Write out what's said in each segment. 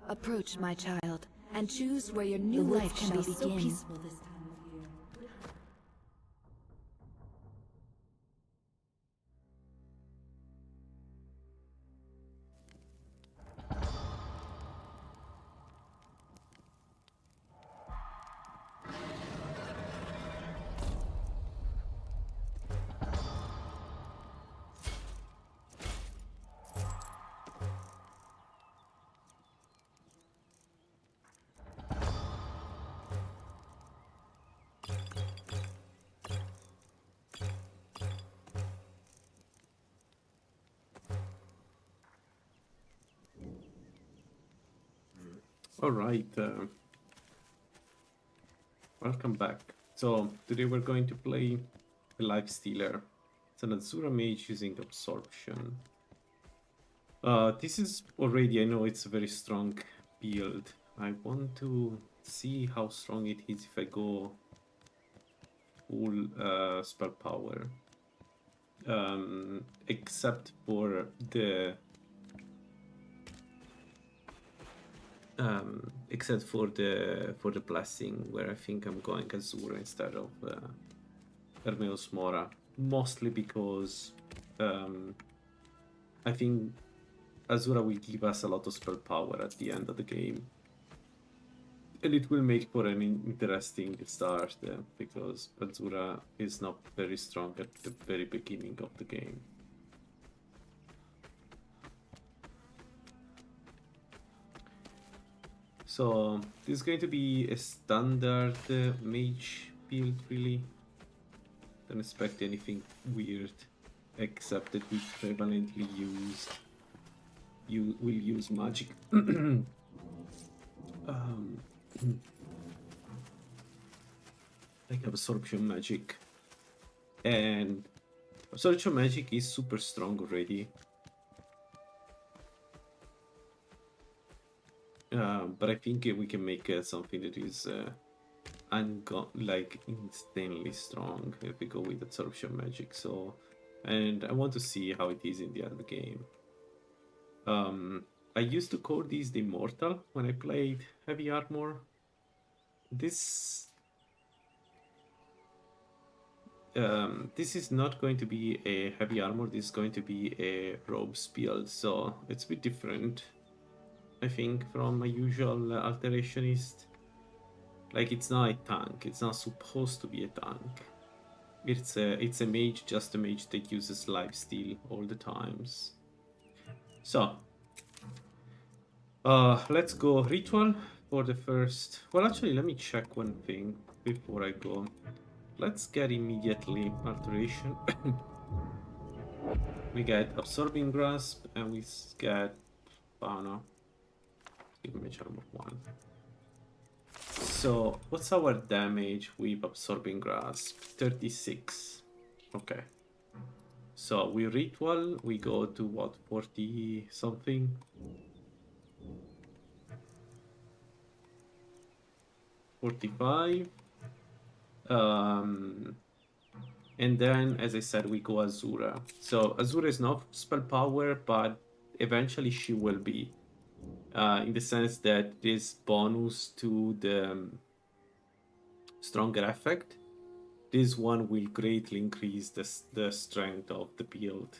Approach, my child, and choose where your new life can be so peaceful this time of year. Alright, welcome back. So, today we're going to play a Lifestealer. It's an Azura mage using Absorption. This is already, I know it's a very strong build. I want to see how strong it is if I go full spell power. Except for the blessing, where I think I'm going Azura instead of Hermeus Mora, mostly because I think Azura will give us a lot of spell power at the end of the game, and it will make for an interesting start because Azura is not very strong at the very beginning of the game. So this is going to be a standard mage build, really. Don't expect anything weird, except that we prevalently will use magic. Like absorption magic, and absorption magic is super strong already. But I think we can make something that is like insanely strong if we go with absorption magic. So, and I want to see how it is in the other game. I used to call these the Immortal when I played Heavy Armor. This is not going to be a Heavy Armor. This is going to be a Robes build, so it's a bit different, I think, from my usual Alterationist. Like, it's not a tank. It's not supposed to be a tank. It's a mage, just a mage that uses Lifesteal all the times. So, let's go Ritual for the first... Well, actually, let me check one thing before I go. Let's get immediately Alteration. We get Absorbing Grasp, and we get... Oh no. Give me Charm of 1. So, what's our damage with Absorbing Grasp? 36. Okay. So, we Ritual, we go to what, 40 something? 45. And then, as I said, we go Azura. So, Azura is not spell power, but eventually she will be. In the sense that this bonus to the stronger effect, this one will greatly increase the strength of the build.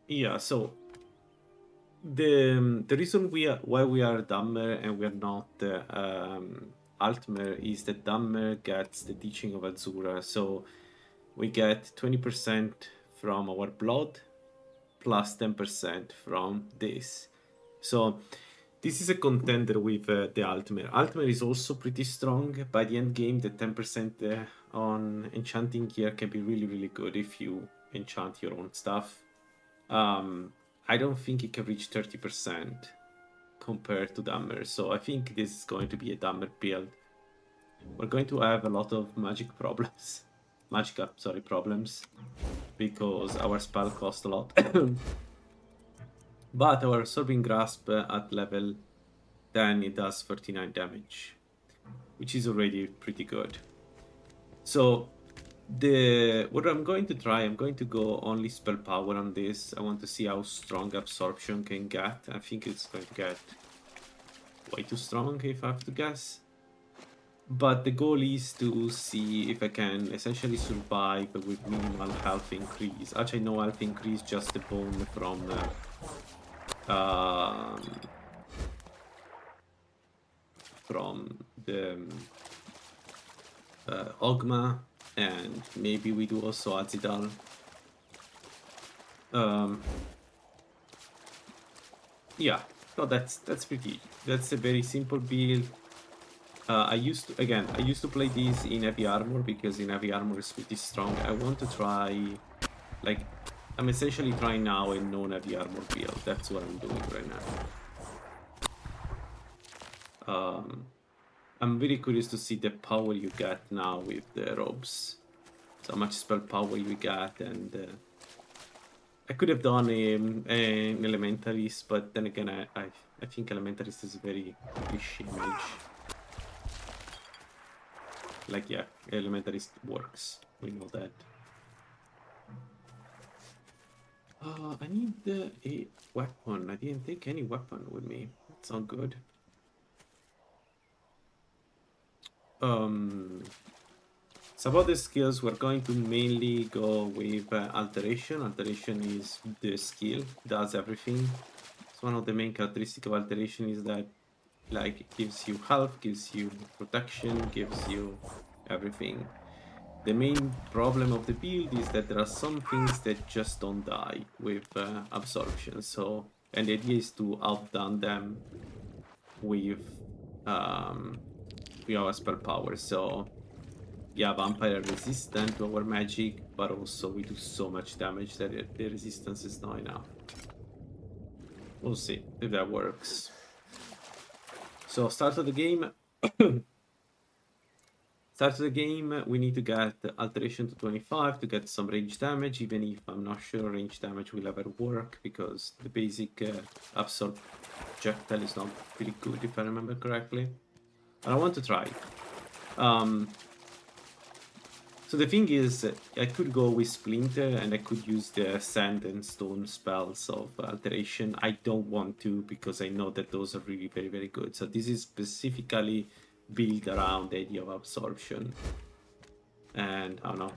Yeah, so the reason why we are Dammer and we are not Altmer is that Dammer gets the teaching of Azura, so we get 20% from our blood plus 10% from this. So this is a contender with the Altmer. Altmer is also pretty strong. By the end game, the 10% on enchanting gear can be really, really good if you enchant your own stuff. I don't think it can reach 30% compared to Dammer, so I think this is going to be a Dammer build. We're going to have a lot of magic problems. Problems, because our spell cost a lot. But our Absorbing Grasp at level 10, it does 39 damage, which is already pretty good. So What I'm going to try, I'm going to go only spell power on this. I want to see how strong absorption can get. I think it's going to get way too strong if I have to guess. But the goal is to see if I can essentially survive with minimal health increase. Actually, no health increase, just the bone from the Ogma, and maybe we do also Azidal. Yeah, no, that's a very simple build. I used to play this in heavy armor because in heavy armor is pretty strong. I want to try, like, I'm essentially trying now a non-heavy armor build. That's what I'm doing right now. I'm very curious to see the power you get now with the robes. So how much spell power you get, and I could have done an elementalist, but then again, I think elementalist is a very fishy mage. Like, yeah, elementalist works. We know that. I need a weapon. I didn't take any weapon with me. That's not good. So about the skills, we're going to mainly go with alteration. Alteration is the skill, does everything. So one of the main characteristics of alteration is that, like, it gives you health, gives you protection, gives you everything. The main problem of the build is that there are some things that just don't die with absorption. So, and the idea is to outdone them with our spell power. So yeah, vampire are resistant to our magic, but also we do so much damage that the resistance is not enough. We'll see if that works. So start of the game. Start of the game, we need to get alteration to 25 to get some range damage, even if I'm not sure range damage will ever work, because the basic absorb projectile is not really good, if I remember correctly. But I want to try. So the thing is, I could go with Splinter and I could use the Sand and Stone spells of alteration. I don't want to, because I know that those are really very, very good. So this is specifically built around the idea of absorption. And I don't know.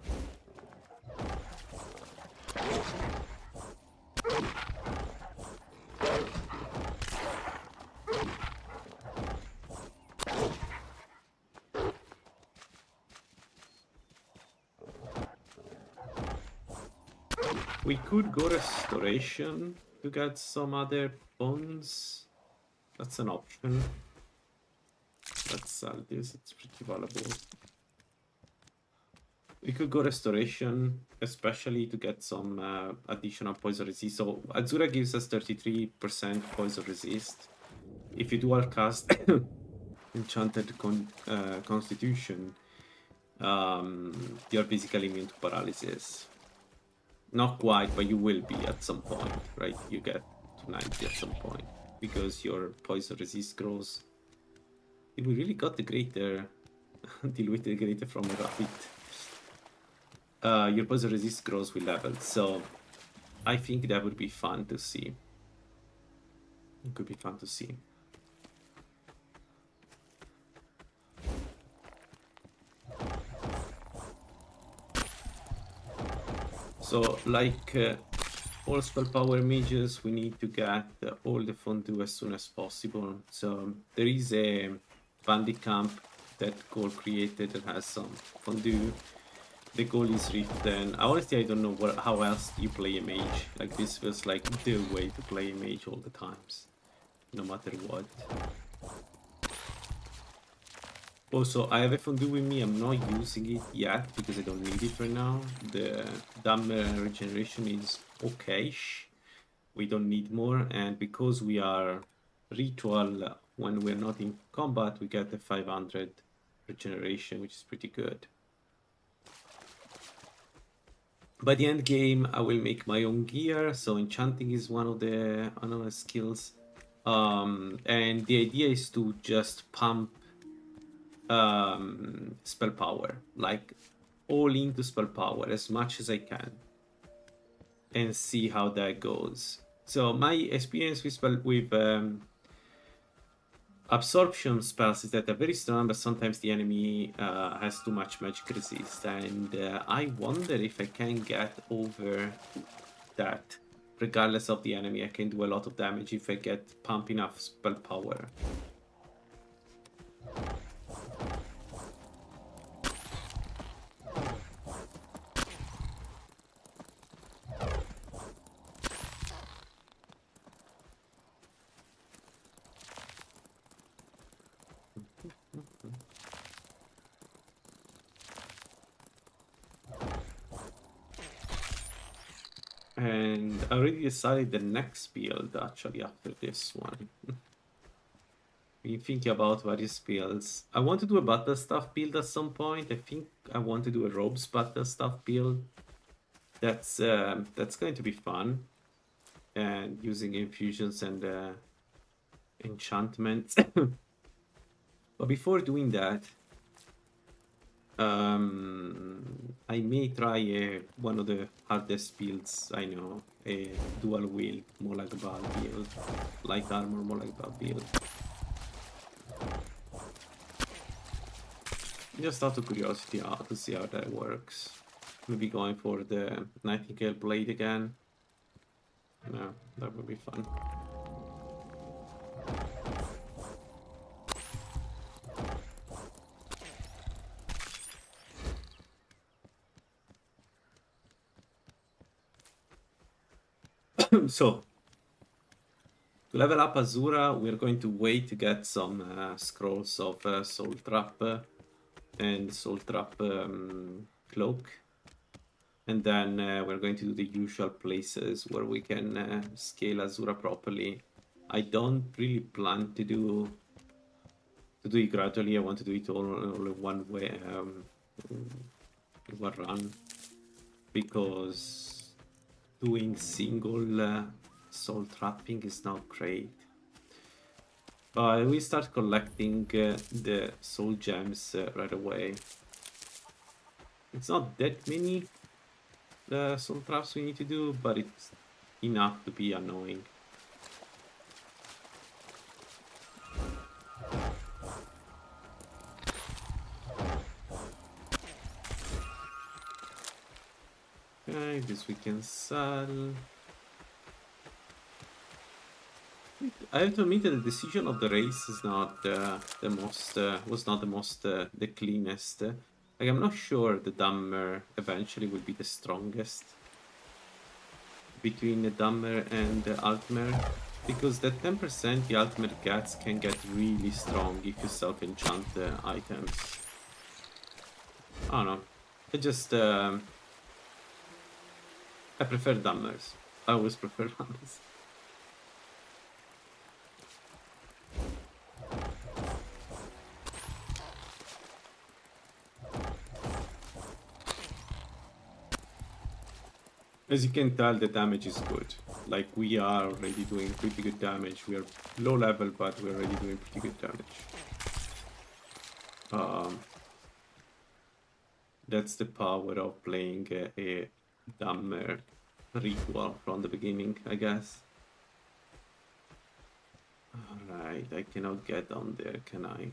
We could go restoration to get some other bones. That's an option. Let's sell this, it's pretty valuable. We could go restoration, especially to get some additional poison resist. So Azura gives us 33% poison resist. If you dual cast Enchanted Constitution, you're basically immune to paralysis. Not quite, but you will be at some point, right? You get to 90 at some point because your poison resist grows. We really got the greater, deal with the greater from a rabbit. Your poison resist grows with levels, so I think that would be fun to see. It could be fun to see. So, like all spell power mages, we need to get all the fondue as soon as possible. So there is a bandit camp that Cole created that has some fondue. The goal is Rift, and honestly I don't know how else you play a mage. Like, this feels like the way to play a mage all the times, no matter what. Also, I have a fondue with me. I'm not using it yet because I don't need it right now. The damage regeneration is okay-ish. We don't need more, and because we are ritual when we're not in combat, we get the 500 regeneration, which is pretty good. By the end game, I will make my own gear. So enchanting is one of the skills, and the idea is to just pump spell power. Like, all into spell power as much as I can and see how that goes. So my experience with absorption spells is that they're very strong, but sometimes the enemy has too much magic resist, and I wonder if I can get over that. Regardless of the enemy, I can do a lot of damage if I get pump enough spell power. And I already decided the next build actually after this one. Been thinking about various builds. I want to do a battle staff build at some point. I think I want to do a robes battle staff build. That's going to be fun. And using infusions and enchantments. But before doing that, I may try one of the hardest builds I know, a dual wield Molagbal build, light armor Molagbal build. Just out of curiosity to see how that works. Maybe going for the Nightingale blade again. No, that would be fun. So, to level up Azura, we're going to wait to get some scrolls of Soul Trap and Soul Trap Cloak. And then we're going to do the usual places where we can scale Azura properly. I don't really plan to do it gradually. I want to do it all in one way, one run, because doing single soul trapping is not great. But we start collecting the soul gems right away. It's not that many soul traps we need to do, but it's enough to be annoying. Okay, this we can sell. I have to admit that the decision of the race is not the most the cleanest. Like, I'm not sure the Dummer eventually will be the strongest between the Dummer and the Altmer, because the 10% the Altmer gets can get really strong if you self-enchant items. I don't know. I prefer Dummers. I always prefer Dummers. As you can tell, the damage is good. Like, we are already doing pretty good damage. We are low level, but we're already doing pretty good damage. That's the power of playing a Dummer ritual from the beginning, I guess. Alright, I cannot get down there, can I?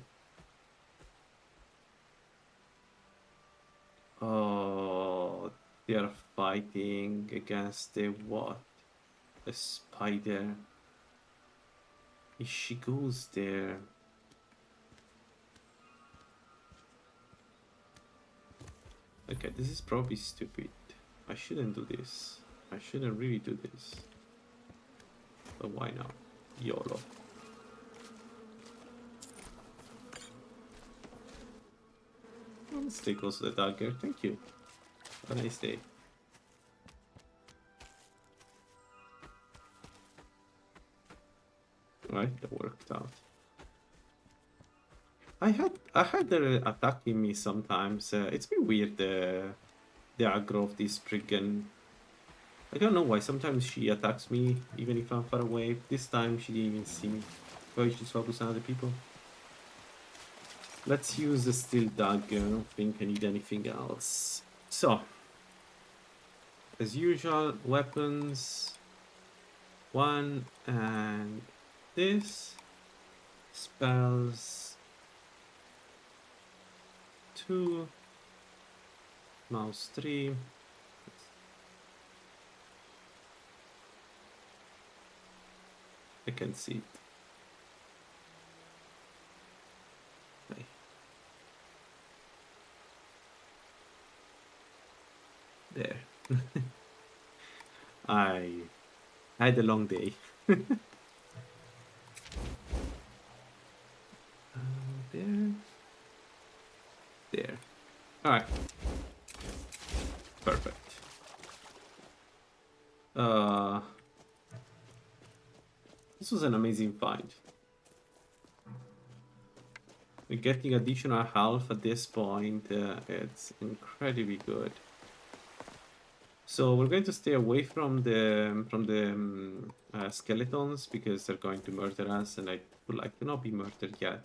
Oh, they are fighting against a what? A spider. If she goes there... Okay, this is probably stupid. I shouldn't do this. I shouldn't really do this. But why not? YOLO. Let's take also the dagger. Thank you. Have a nice day. Right, that worked out. I had her attacking me sometimes. It's been weird, the aggro of this Spriggan. I don't know why. Sometimes she attacks me even if I'm far away. This time she didn't even see me. Probably she's focused on other people. Let's use the steel dagger. I don't think I need anything else. So, as usual, weapons 1 and this. Spells 2. Mouse 3. I can see it. Okay. There. I had a long day. There. There. Alright. Perfect. This was an amazing find. We're getting additional health at this point. It's incredibly good. So we're going to stay away from the skeletons because they're going to murder us, and I would like to not be murdered yet.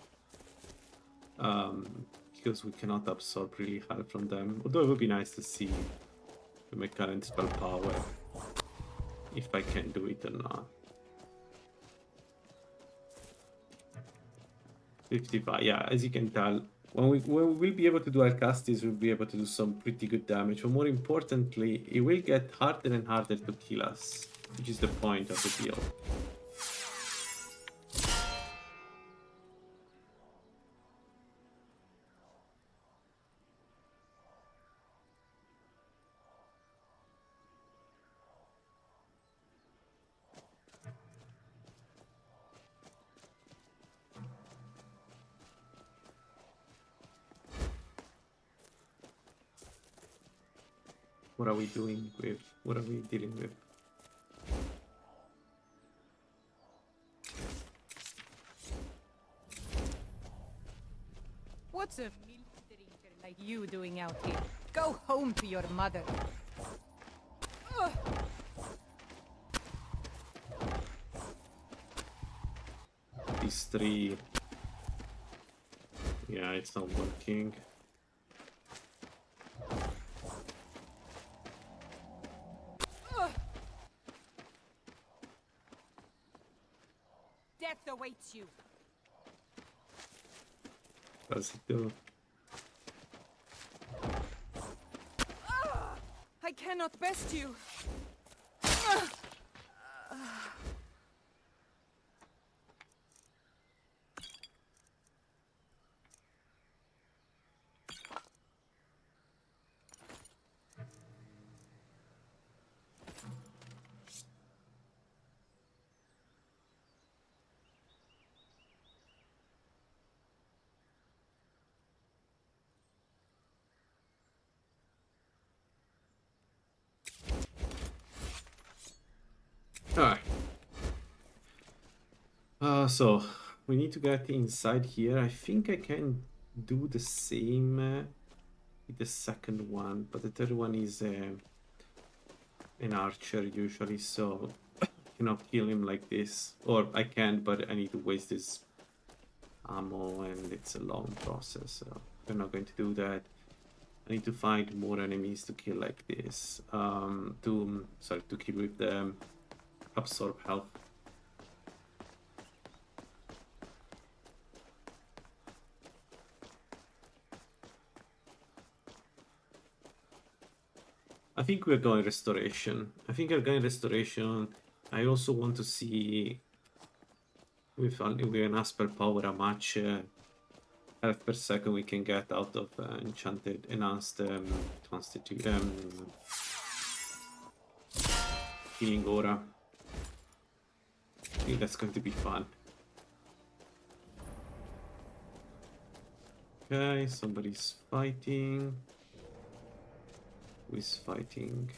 Because we cannot absorb really health from them. Although it would be nice to see with my current spell power if I can do it or not. 55, yeah, as you can tell, when we will be able to do Alcastis, we'll be able to do some pretty good damage. But more importantly, it will get harder and harder to kill us, which is the point of the deal. What are we doing with? What are we dealing with? What's a milk drinker like you doing out here? Go home to your mother. Ugh. These 3. Yeah, it's not working. Death awaits you. Does it do? I cannot best you. Alright. So we need to get inside here. I think I can do the same with the second one, but the third one is an archer usually, so I cannot kill him like this. Or I can, but I need to waste this ammo, and it's a long process, so we're not going to do that. I need to find more enemies to kill like this. To kill with the absorb health. I think we're going restoration. I also want to see with an Aspel power how much health per second we can get out of enhanced healing aura. I think that's going to be fun. Okay, somebody's fighting. Who is fighting?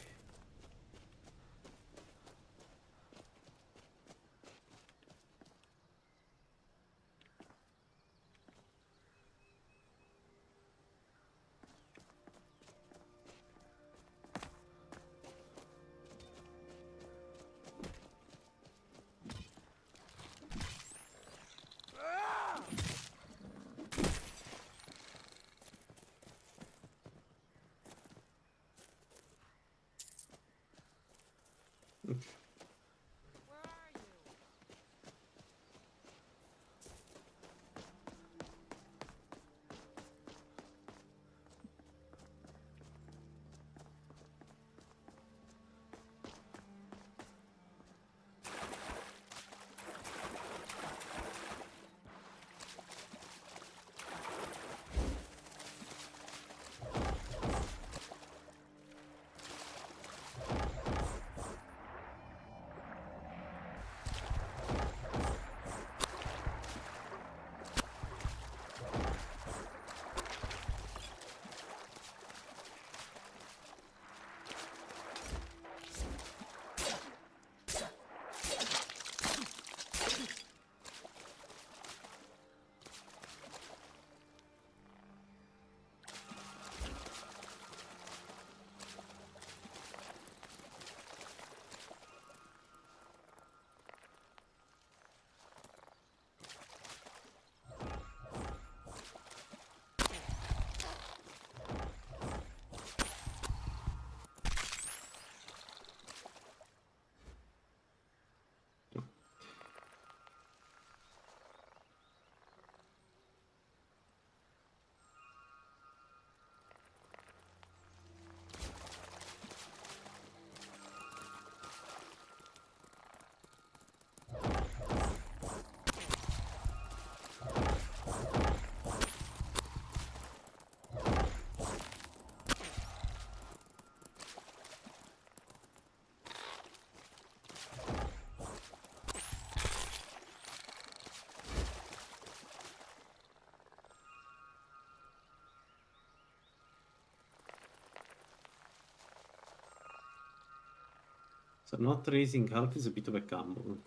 So not raising health is a bit of a gamble.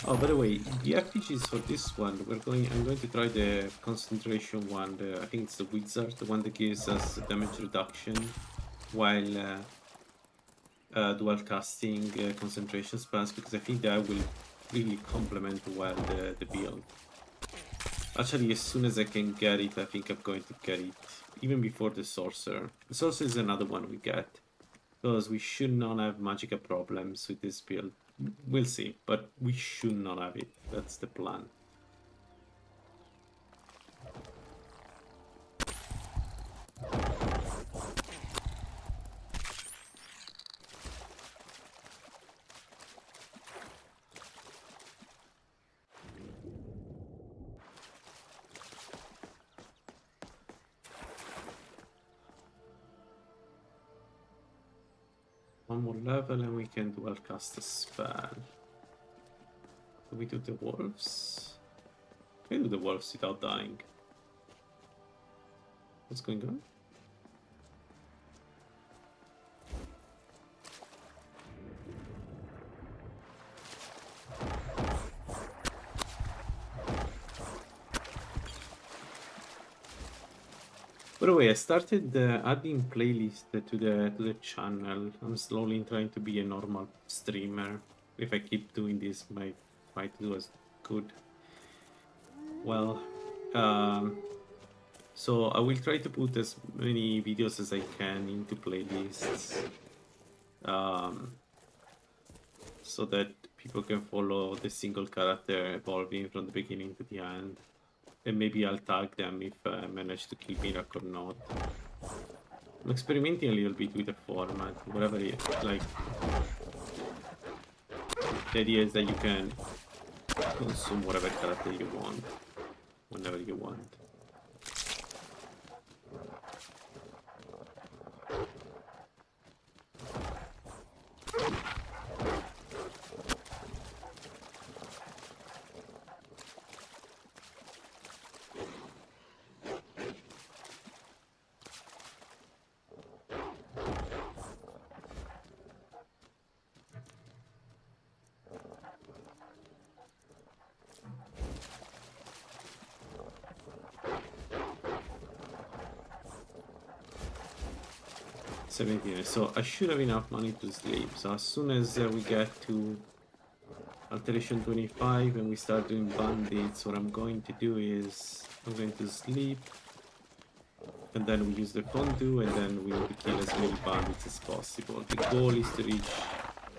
Oh, by the way, the RPGs for this one, I'm going to try the concentration one. I think it's the wizard, the one that gives us damage reduction while dual casting concentration spells, because I think that will really complement well the build. Actually, as soon as I can get it, I think I'm going to get it, even before the sorcerer. The sorcerer is another one we get, because we should not have magical problems with this build. We'll see, but we should not have it. That's the plan. One more level and we can dual cast a spell. Do we do the wolves? We do the wolves without dying. What's going on? By the way, I started adding playlists to the channel. I'm slowly trying to be a normal streamer. If I keep doing this, might try to do as good. Well, so I will try to put as many videos as I can into playlists, so that people can follow the single character evolving from the beginning to the end. And maybe I'll tag them if I manage to kill Miracle or not. I'm experimenting a little bit with the format, whatever it like. The idea is that you can consume whatever character you want, whenever you want. So I should have enough money to sleep. So as soon as we get to alteration 25 and we start doing bandits, what I'm going to do is I'm going to sleep And then we use the fondue, and then we need to kill as many bandits as possible. The goal is to reach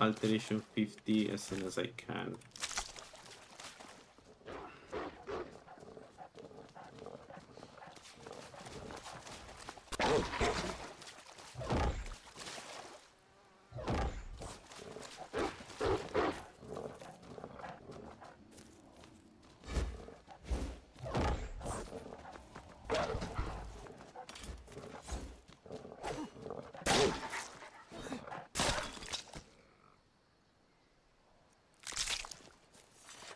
alteration 50 as soon as I can.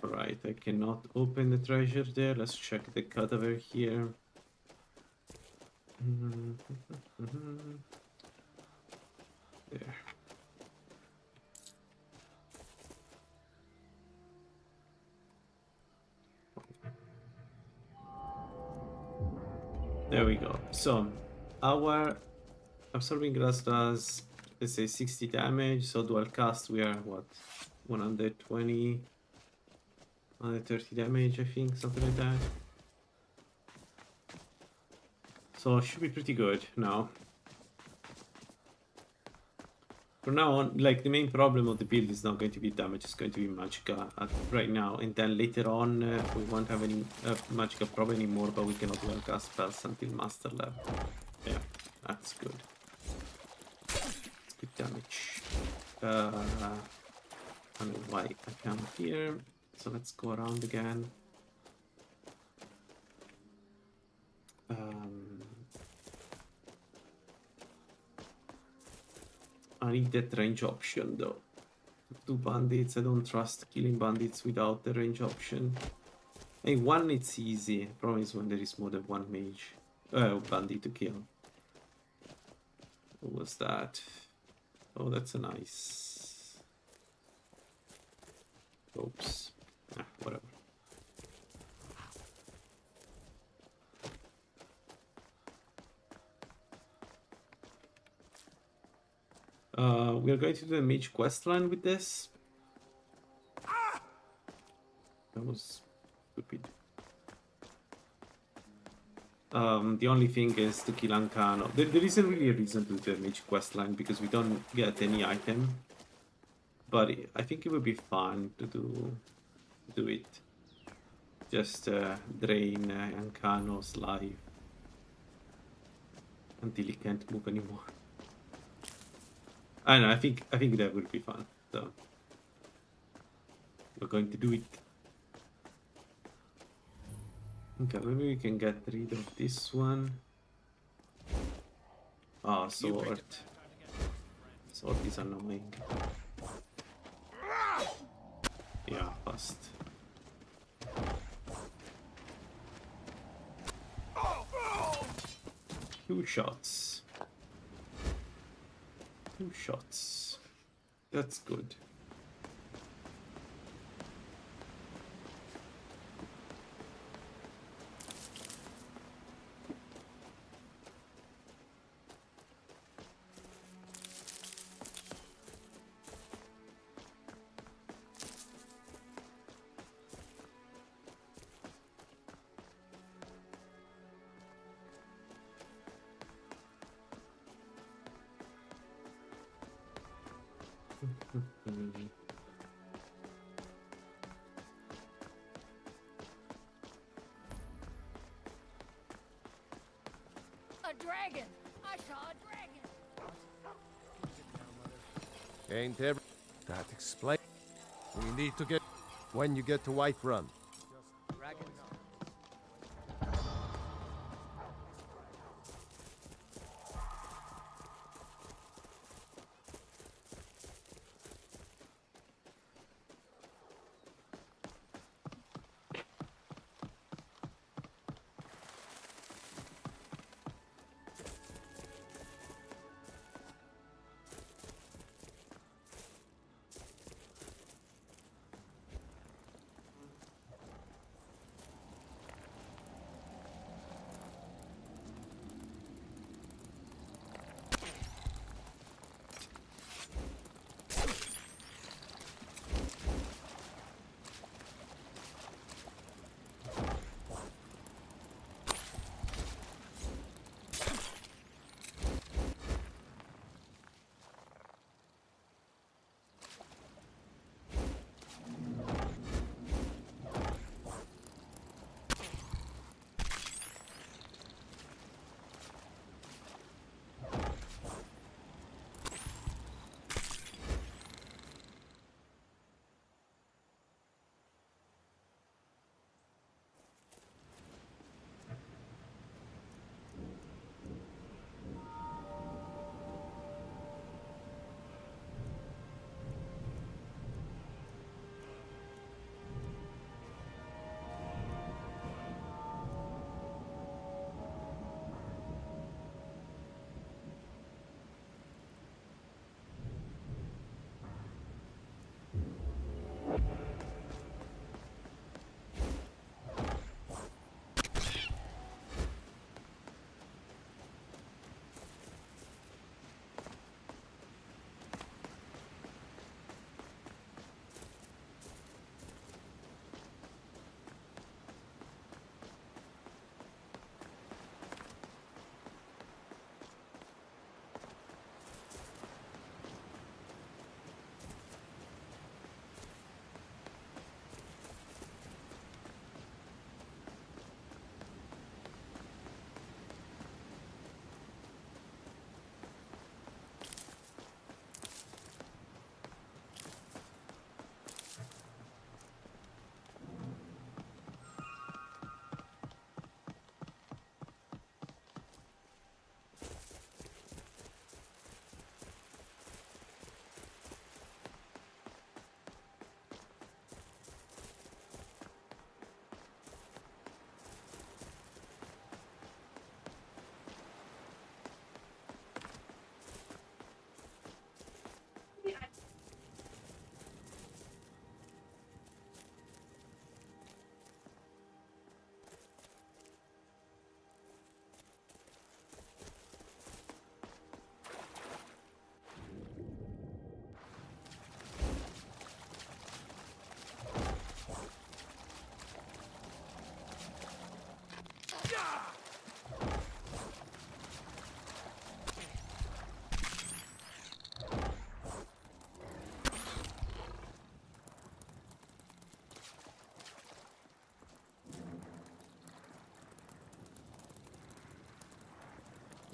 Right, I cannot open the treasure there. Let's check the cadaver here. There. There we go. So, our absorbing glass does, let's say, 60 damage. So, dual cast, we are what? 120, 130 damage, I think, something like that. So, it should be pretty good now. From now on, like, the main problem of the build is not going to be damage, it's going to be magicka right now. And then later on, we won't have any magicka problem anymore, but we cannot dual cast spells until master level. Yeah, that's good. It's good damage. I don't know why I come here. So let's go around again. I need that range option though. 2 bandits, I don't trust killing bandits without the range option. Hey, 1 it's easy. Problem is when there is more than 1 mage. Bandit to kill. What was that? Oh, that's a nice. Oops. Whatever. We are going to do the mage quest line with this. That was stupid. The only thing is to kill Ancano. There isn't really a reason to do the mage quest line because we don't get any item. But I think it would be fun to do it. Just drain Ancano's life until he can't move anymore. I don't know, I think that would be fun. So we're going to do it. Okay, maybe we can get rid of this one. Ah, sword. Sword is annoying. Yeah, fast. Two shots. 2 shots. That's good. A dragon! I saw a dragon! Ain't every... That explain. We need to get... When you get to Whiterun. Dragons.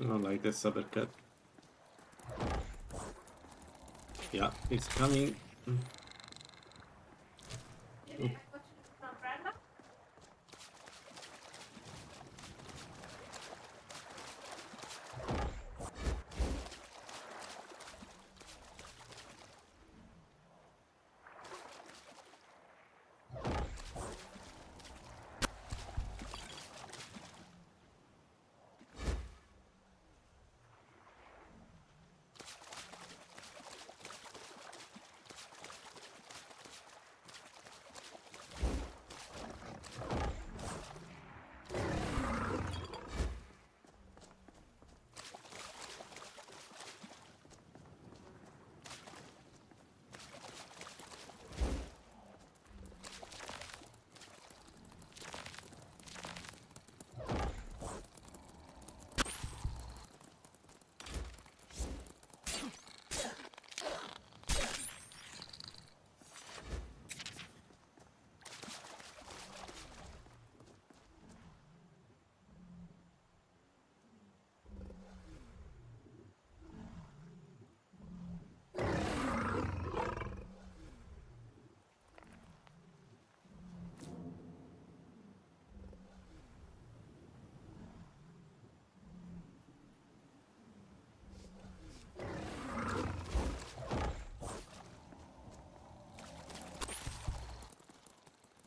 I don't like this uppercut. Yeah, it's coming.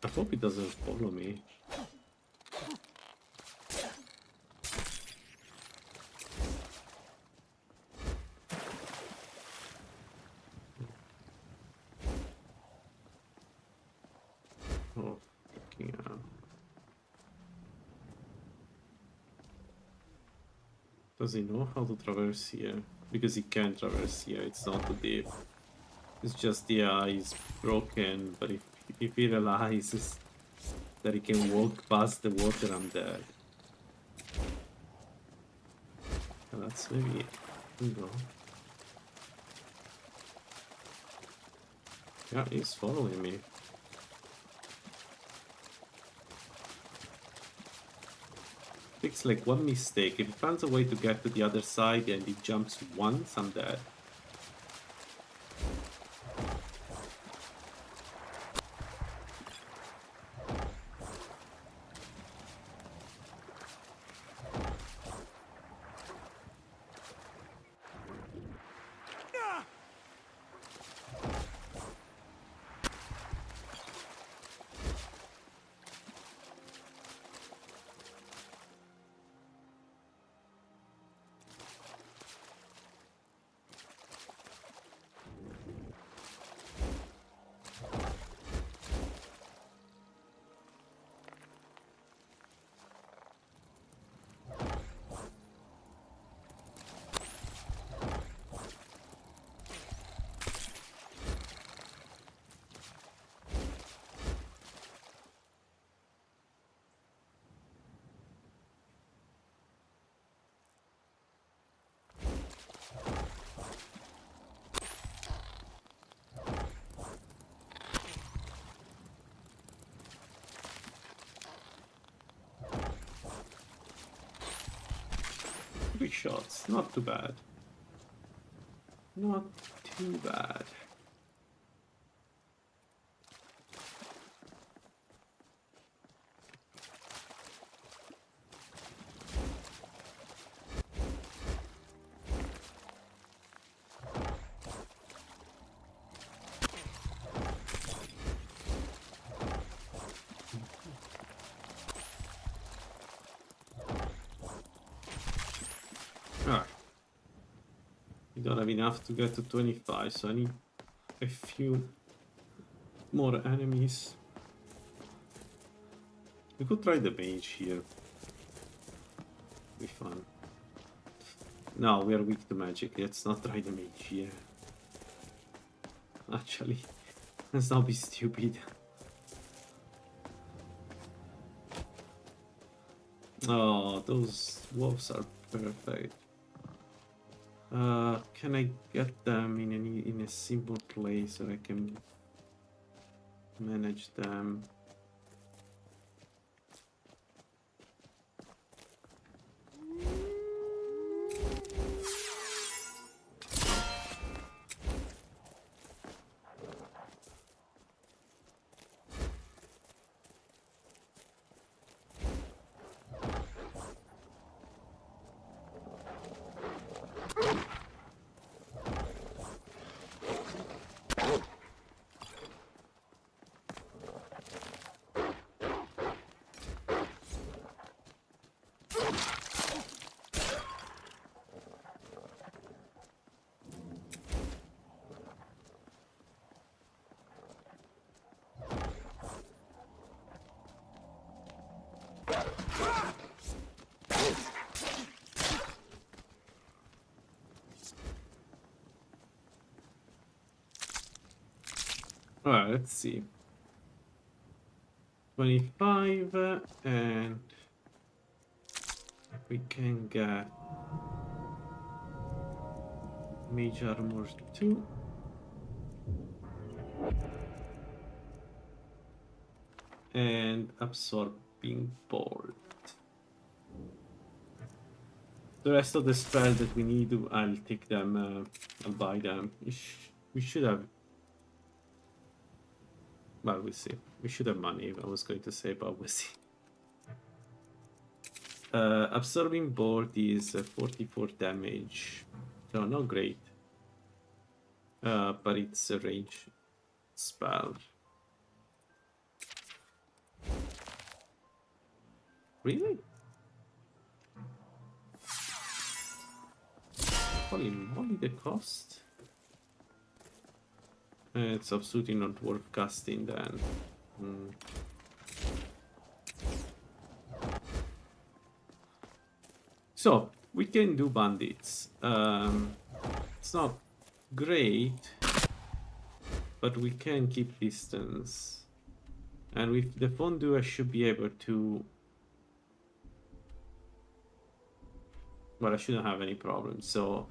I hope it doesn't follow me. Oh, fucking hell. Does he know how to traverse here? Because he can traverse here, it's not too deep. It's just the eyes broken, but if he realizes that he can walk past the water, I'm dead. And that's maybe it. Here we go. Yeah, he's following me. It's like one mistake. If he finds a way to get to the other side and he jumps once, I'm dead. Three shots, not too bad. Not too bad. Alright. We don't have enough to get to 25, so I need a few more enemies. We could try the mage here. Be fun. No, we are weak to magic. Let's not try the mage here. Actually, let's not be stupid. Oh, those wolves are perfect. Can I get them in a simple place so I can manage them? Alright, let's see. 25 and we can get mage armor 2. And absorbing bolt. The rest of the spells that we need, I'll take them, I'll buy them. We should have... Well, we'll see. We should have money, I was going to say, but we'll see. Absorbing bolt is 44 damage. So, not great. But it's a range spell. Really? Holy moly, the cost. It's absolutely not worth casting then. So, we can do bandits. It's not great, but we can keep distance. And with the fondue I should be able to... Well, I shouldn't have any problems. So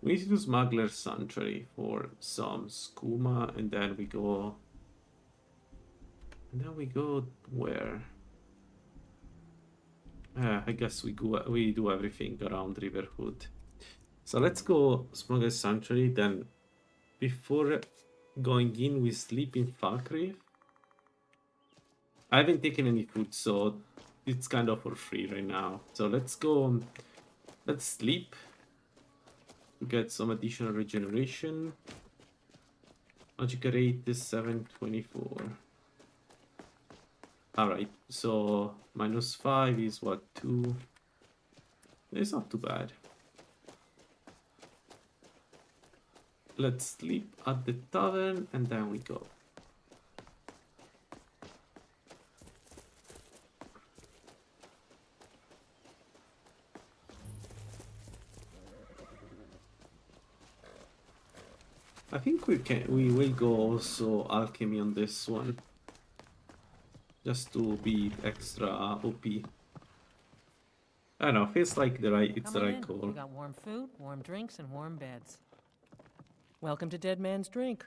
we need to do Smuggler's Sanctuary for some skooma, and then we go... And then we go where? I guess we do everything around Riverhood. So let's go Smuggler's Sanctuary, then before going in we sleep in Falkreath. I haven't taken any food, so it's kind of for free right now. So let's go... Let's sleep to get some additional regeneration. Magic rate is 724. Alright, so -5 is what, 2? It's not too bad. Let's sleep at the tavern and then we go. I think we will go also alchemy on this one, just to be extra OP. I don't know, feels like it's the right call. We got warm food, warm drinks, and warm beds. Welcome to Dead Man's Drink.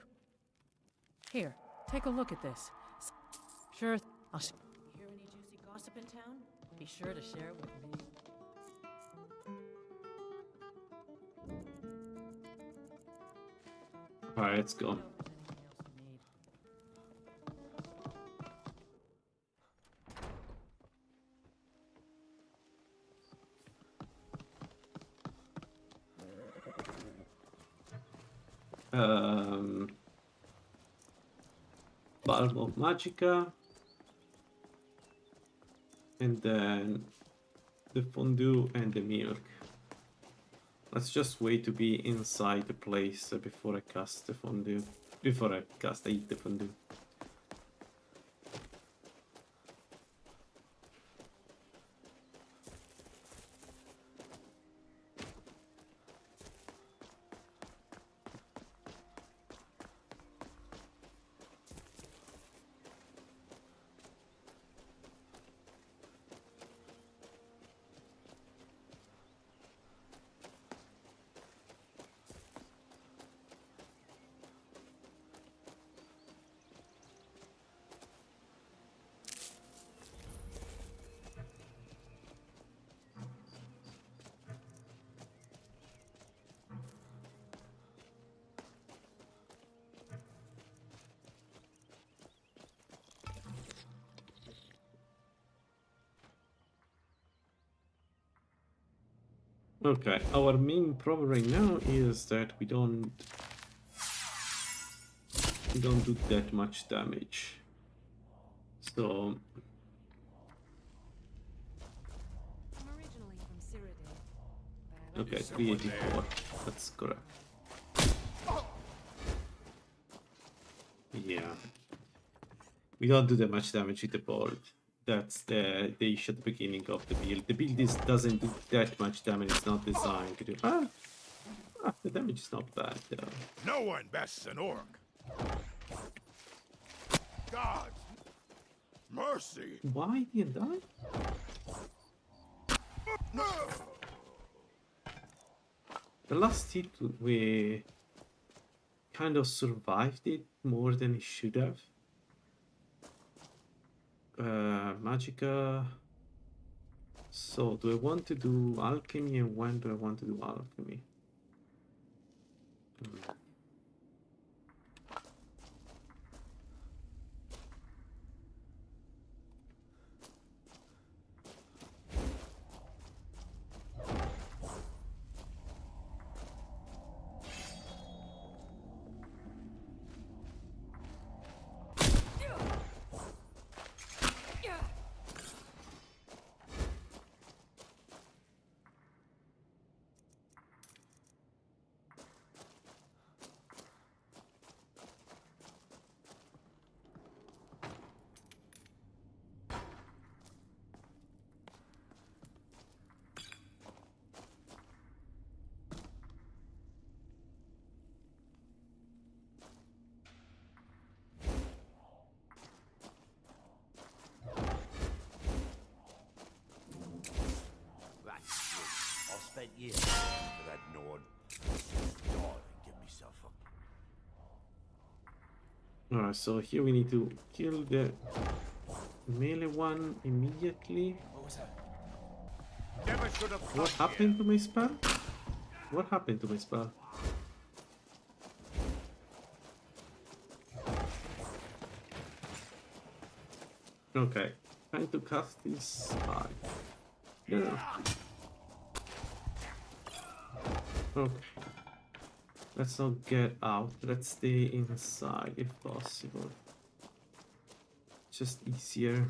Here, take a look at this. Sure, I'll hear any juicy gossip in town? Be sure to share it with me. Alright, let's go. Balm of Magica, and then the fondue and the milk. Let's just wait to be inside the place before I cast the fondue. I eat the fondue. Okay, our main problem right now is that we don't do that much damage. So I'm originally from Cyrodiil, but I like okay, 384. That's correct. Yeah. We don't do that much damage with the bolt. That's the issue at the beginning of the build. The build doesn't do that much damage. It's not designed to do. The damage is not bad though. No one bests an orc. God, mercy. Why didn't I? The last hit we kind of survived it more than it should have. Magicka. So do I want to do alchemy, and when do I want to do alchemy? I'll spend years for that Nord. God, and give myself up. Alright, so here we need to kill the melee one immediately. What was that? Never should have What come happened to my spell? What happened to my spell? Okay, trying to cast this spell. No. Okay. Let's not get out. Let's stay inside if possible. Just easier.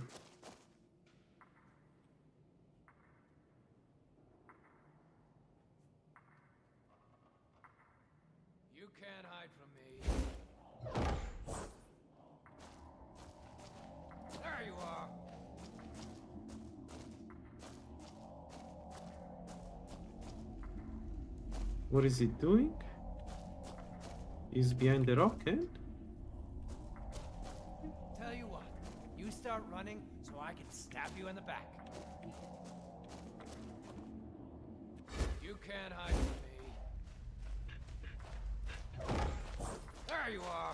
You can't hide from me. There you are. What is it doing? He's behind the rocket? Tell you what, you start running so I can stab you in the back. You can't hide from me. There you are.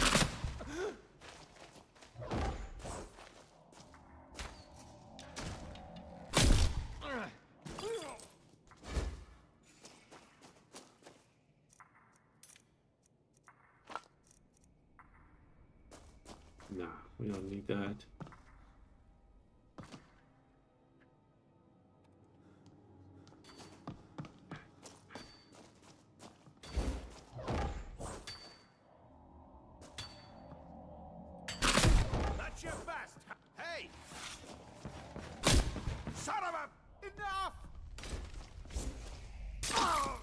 Nah, we don't need that. That's your best. Hey! Son of a... Enough! Ah!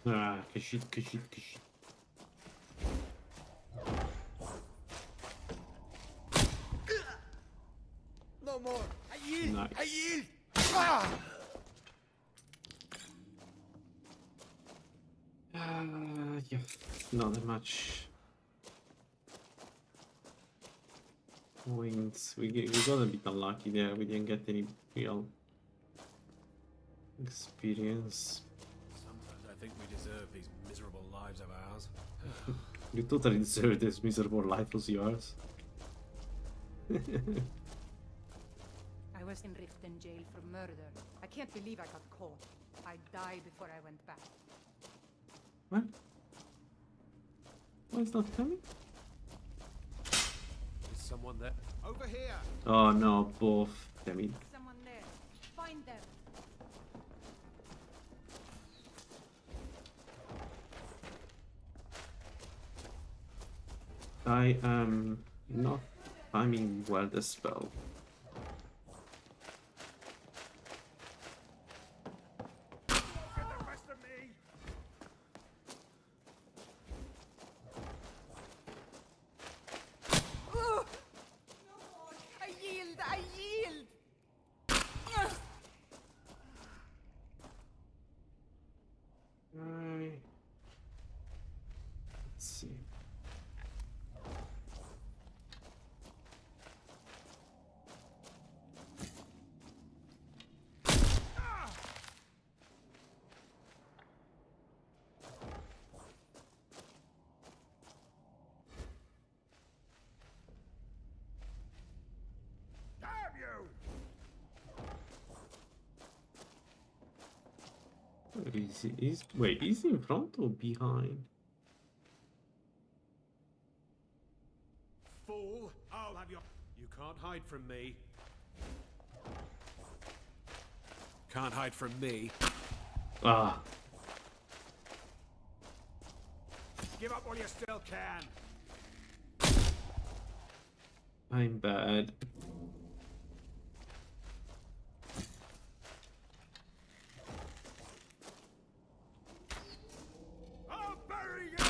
Ah, que shit, que shit, que shit. No more. I yield. Nice. I yield. Ah! Yeah, not that much points. We got a bit unlucky there. We didn't get any real experience. Sometimes I think we deserve these miserable lives of ours. You totally deserve this miserable life as yours. I was in Riften jail for murder. I can't believe I got caught. I died before I went back. What? Why is not coming? Is someone someone there. Over here. Oh no, both. Damn it. Someone there. Find them. I am not timing well the spell. Get the rest of me. I yield! I yield! Right. Let's see. Damn you! Where is he? Wait, is he in front or behind? Fool! I'll have your. You can't hide from me. Can't hide from me. Ah, Give up while you still can. I'm bad. I'll bury you!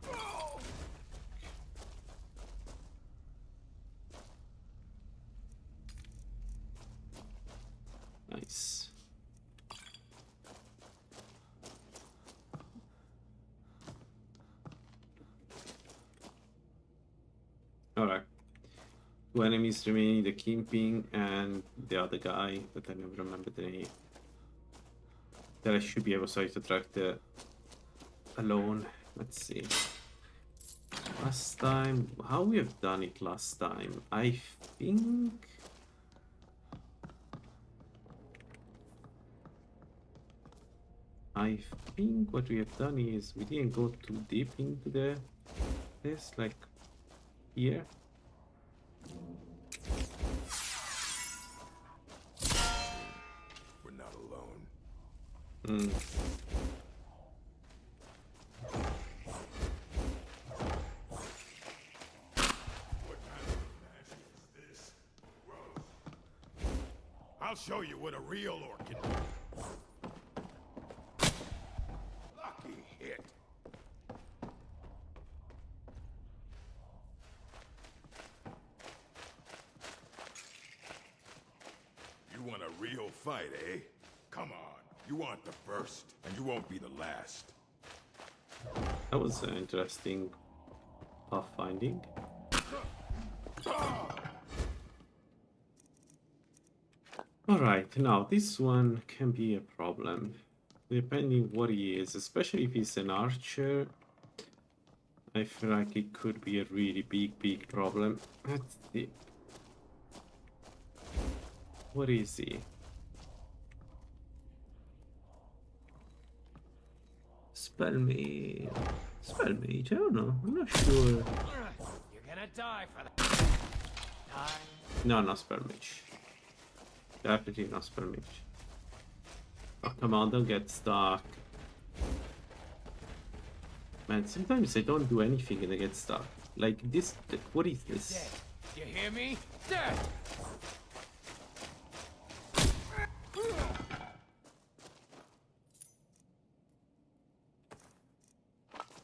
Whoa! Nice. Alright. Two enemies remaining, the Kingpin and the other guy, but I never remember the name. That I should be able to track alone. Let's see. Last time, how we have done it last time? I think what we have done is we didn't go too deep into this, like here. We're not alone. Hmm. I'll show you what a real orc can do. Lucky hit. You want a real fight, eh? Come on. You aren't the first, and you won't be the last. That was an interesting pathfinding. Alright, now this one can be a problem, depending what he is, especially if he's an archer. I feel like it could be a really big problem. Let's see. What is he? Spell mage. Spell mage, I don't know, I'm not sure. You're gonna die for that. Die. No, not spell mage. Definitely not spell mage. Oh, come on, don't get stuck. Man, sometimes I don't do anything and I get stuck. Like this, what is this? Dead. You hear me? Dead.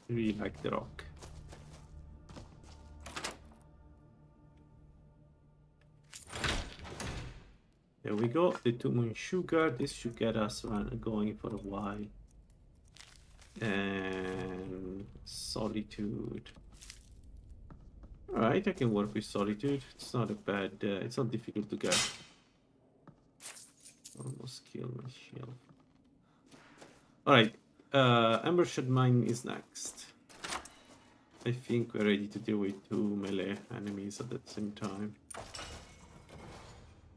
Really like the rock. There we go, the 2 moon sugar. This should get us going for a while. And solitude. Alright, I can work with solitude. It's not a bad, it's not difficult to get. Almost killed my shield. Alright, Ambershot Mine is next. I think we're ready to deal with 2 melee enemies at the same time.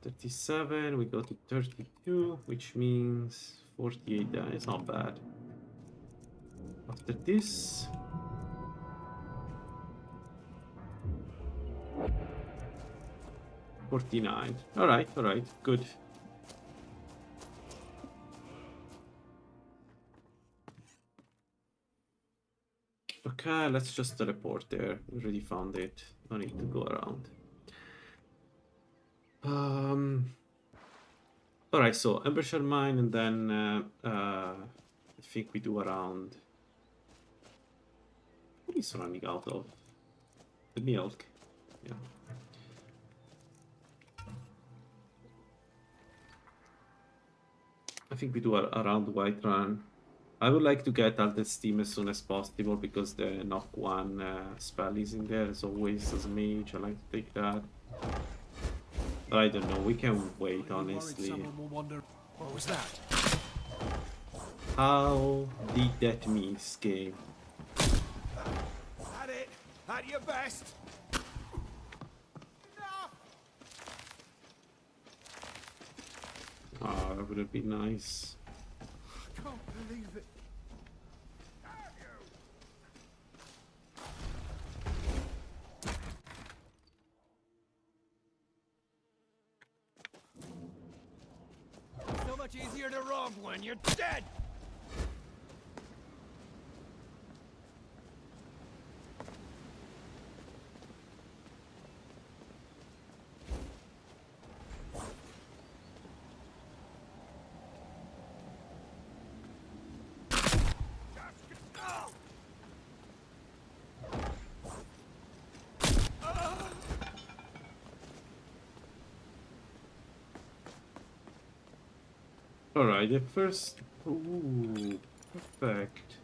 37, we go to 32, which means 48. It's not bad. After this, $49. All right, good. Okay, let's just teleport there. We already found it. No need to go around. All right, so embouchure mine, and then I think we do around. What is running out of? The milk. Yeah. I think we do around Whiterun. I would like to get Altered Steam as soon as possible because the knock 1 spell is in there as always as mage. I like to take that. But I don't know, we can wait honestly. What was that? How did that miss, game? At it! At your best! Ah, that would have been nice. I can't believe it. So much easier to rob when you're dead! Alright, the first. Ooh, perfect.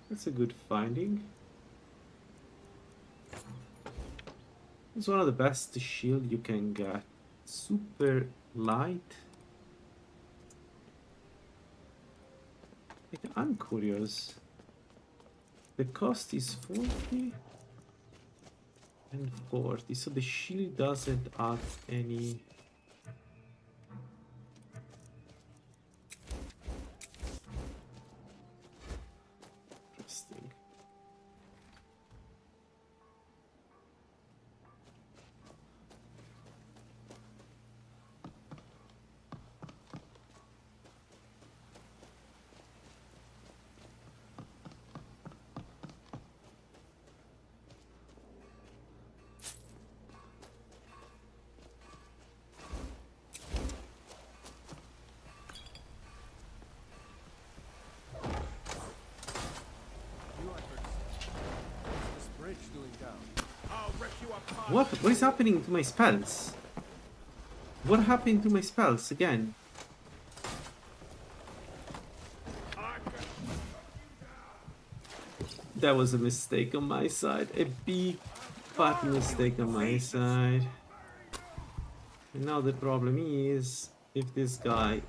That's a good finding. It's one of the best shield you can get. Super light. Like, I'm curious. The cost is 40 and 40, so the shield doesn't add any. Interesting. What's this bridge doing down? I'll rip you apart. What is happening to my spells? What happened to my spells again? That was a mistake on my side. A big fat mistake on my side. And now the problem is if this guy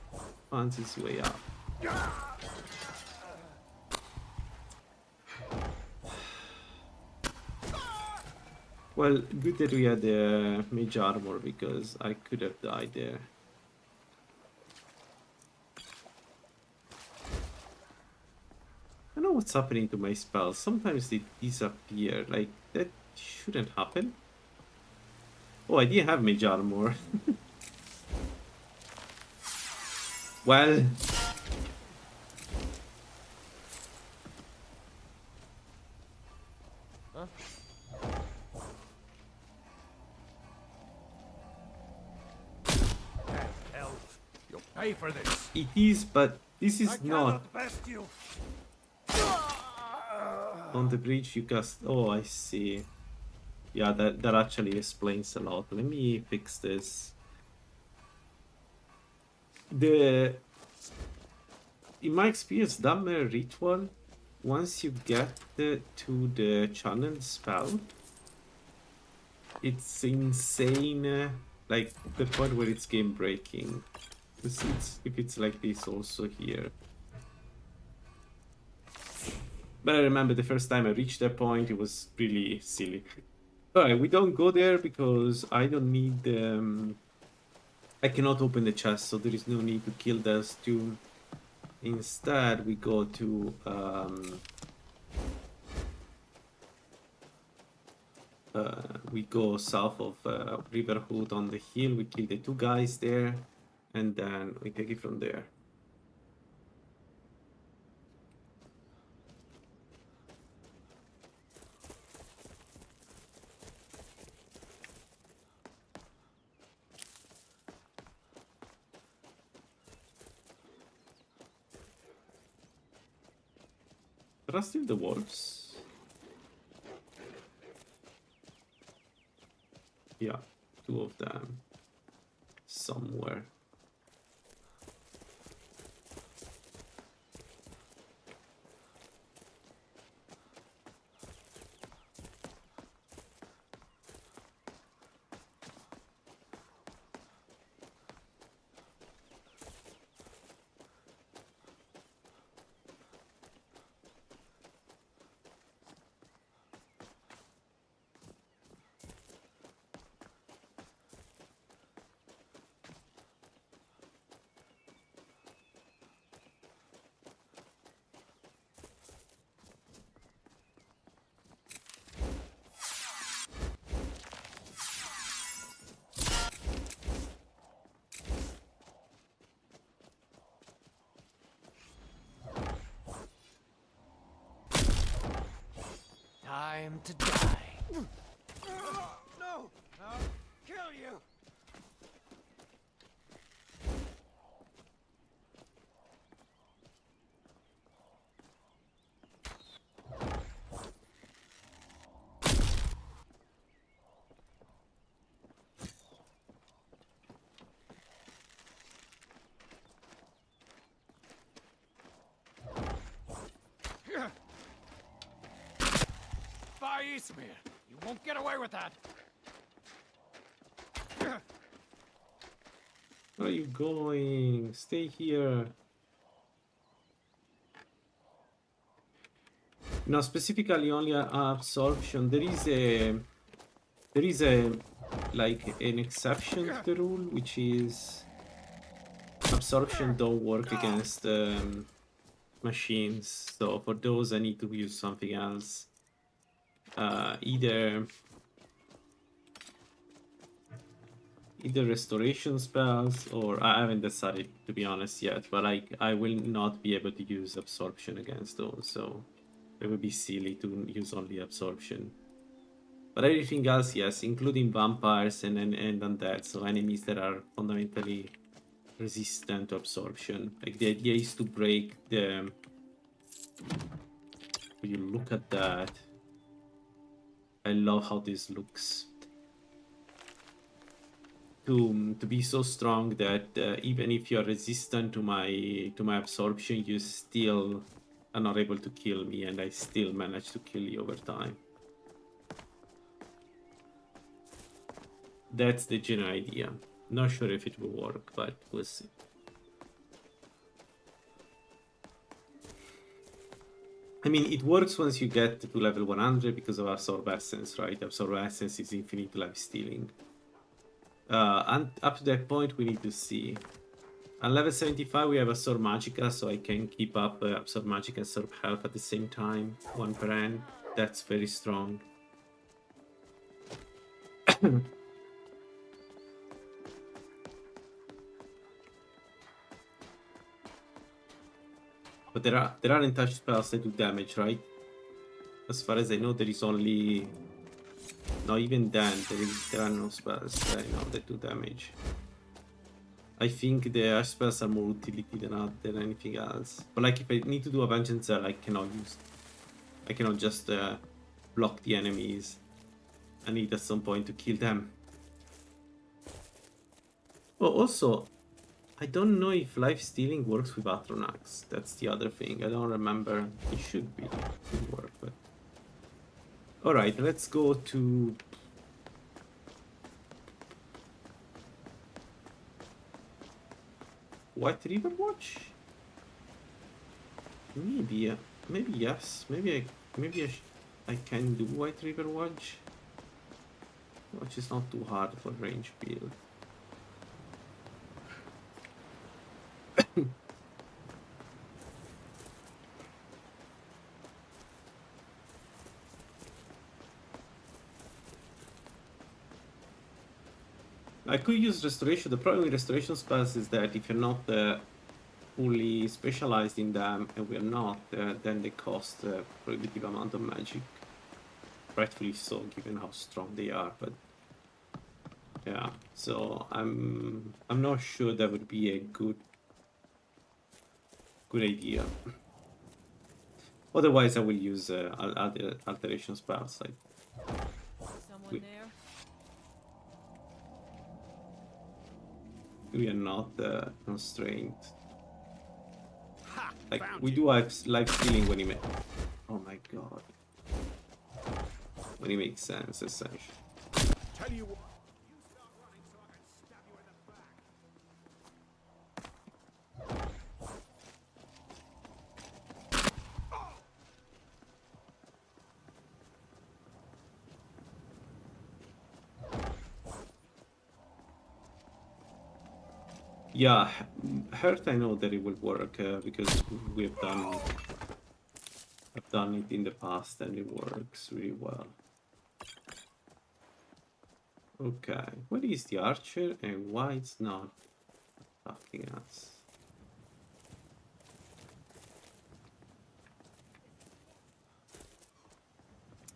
finds his way up. Well, good that we had the mage armor because I could have died there. I don't know what's happening to my spells. Sometimes they disappear. Like, that shouldn't happen. Oh, I didn't have mage armor. Well... Huh? Elf, you'll pay for this. It is, but this is I not. cannot best you. On the bridge you cast... Oh, I see. Yeah, that actually explains a lot. Let me fix this. In my experience, Dumber Ritual, once you get to the channel spell, it's insane. Like, the point where it's game breaking. If it's like this also here. But I remember the first time I reached that point, it was really silly. Alright, we don't go there because I don't need I cannot open the chest, so there is no need to kill those two. Instead, we go to we go south of Riverhood on the hill. We kill the two guys there, and then we take it from there. There are still the wolves. Yeah, two of them somewhere. Time to die. No! I'll kill you! By Eastmere! You won't get away with that! Where are you going? Stay here. No, specifically only absorption. There is a like an exception to the rule, which is absorption don't work against machines. So for those, I need to use something else. Either restoration spells, or I haven't decided, to be honest, yet, but I will not be able to use absorption against those, so it would be silly to use only absorption. But everything else, yes, including vampires and undead, so enemies that are fundamentally resistant to absorption. Like, the idea is to break the... When you look at that, I love how this looks. To be so strong that even if you are resistant to my absorption, you still are not able to kill me, and I still manage to kill you over time. That's the general idea. Not sure if it will work, but we'll see. I mean, it works once you get to level 100 because of Absorb Essence, right? Absorb Essence is infinite Lifestealing. And up to that point, we need to see. At level 75, we have Absorb Magicka, so I can keep up Absorb Magicka and Absorb Health at the same time, 1 per end. That's very strong. But there aren't touch spells that do damage, right? As far as I know, there is only... No, even then, there are no spells that I know that do damage. I think the ash spells are more utility than anything else. But like, if I need to do a Vengeance Cell, I cannot just block the enemies. I need at some point to kill them. Oh, also, I don't know if Lifestealing works with Atronax. That's the other thing. I don't remember. It should work, but... Alright, let's go to... White River Watch? Maybe yes. Maybe I can do White River Watch. Watch is not too hard for range build. I could use restoration. The problem with restoration spells is that if you're not fully specialized in them, and we're not, then they cost a prohibitive amount of magic. Rightfully so, given how strong they are. But yeah, so I'm not sure that would be a good idea. Otherwise, I will use alteration spells like. Someone We- there? We are not constrained. Ha! Like Found we you. do have life stealing when he makes. Oh my god. When he makes sense, essentially. Tell you what. You start running so I can stab you in the back. Yeah, hurt. I know that it will work because we've done. I've done it in the past and it works really well. Okay, what is the archer and why it's not attacking us?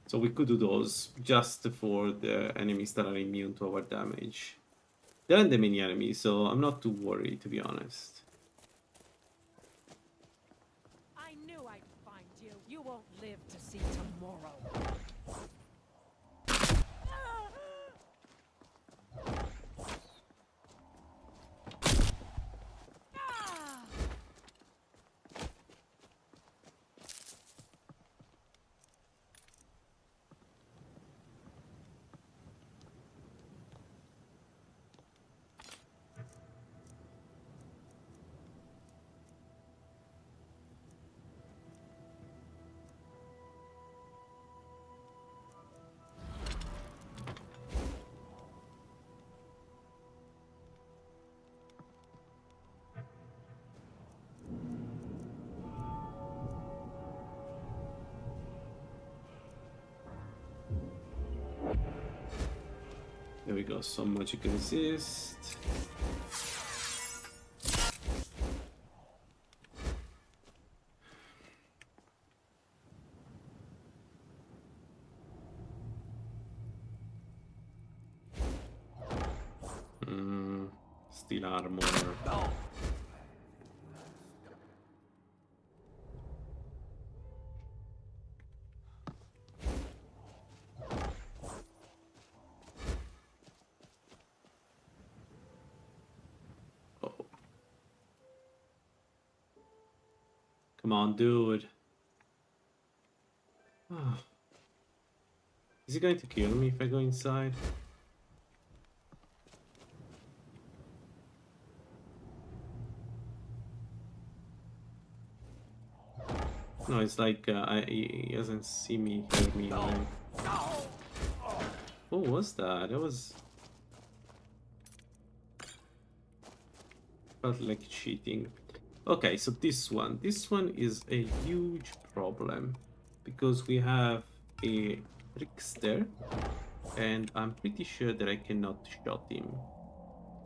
So we could do those just for the enemies that are immune to our damage. There aren't that many enemies, so I'm not too worried, to be honest. I knew I'd find you. You won't live to see tomorrow. There we go, some magic resist. Steel armor. Oh. Come on, dude. Is he going to kill me if I go inside? No, it's like he doesn't see me, hear me. Right? What was that? That was... felt like cheating. Okay, so this one is a huge problem because we have a trickster and I'm pretty sure that I cannot shot him.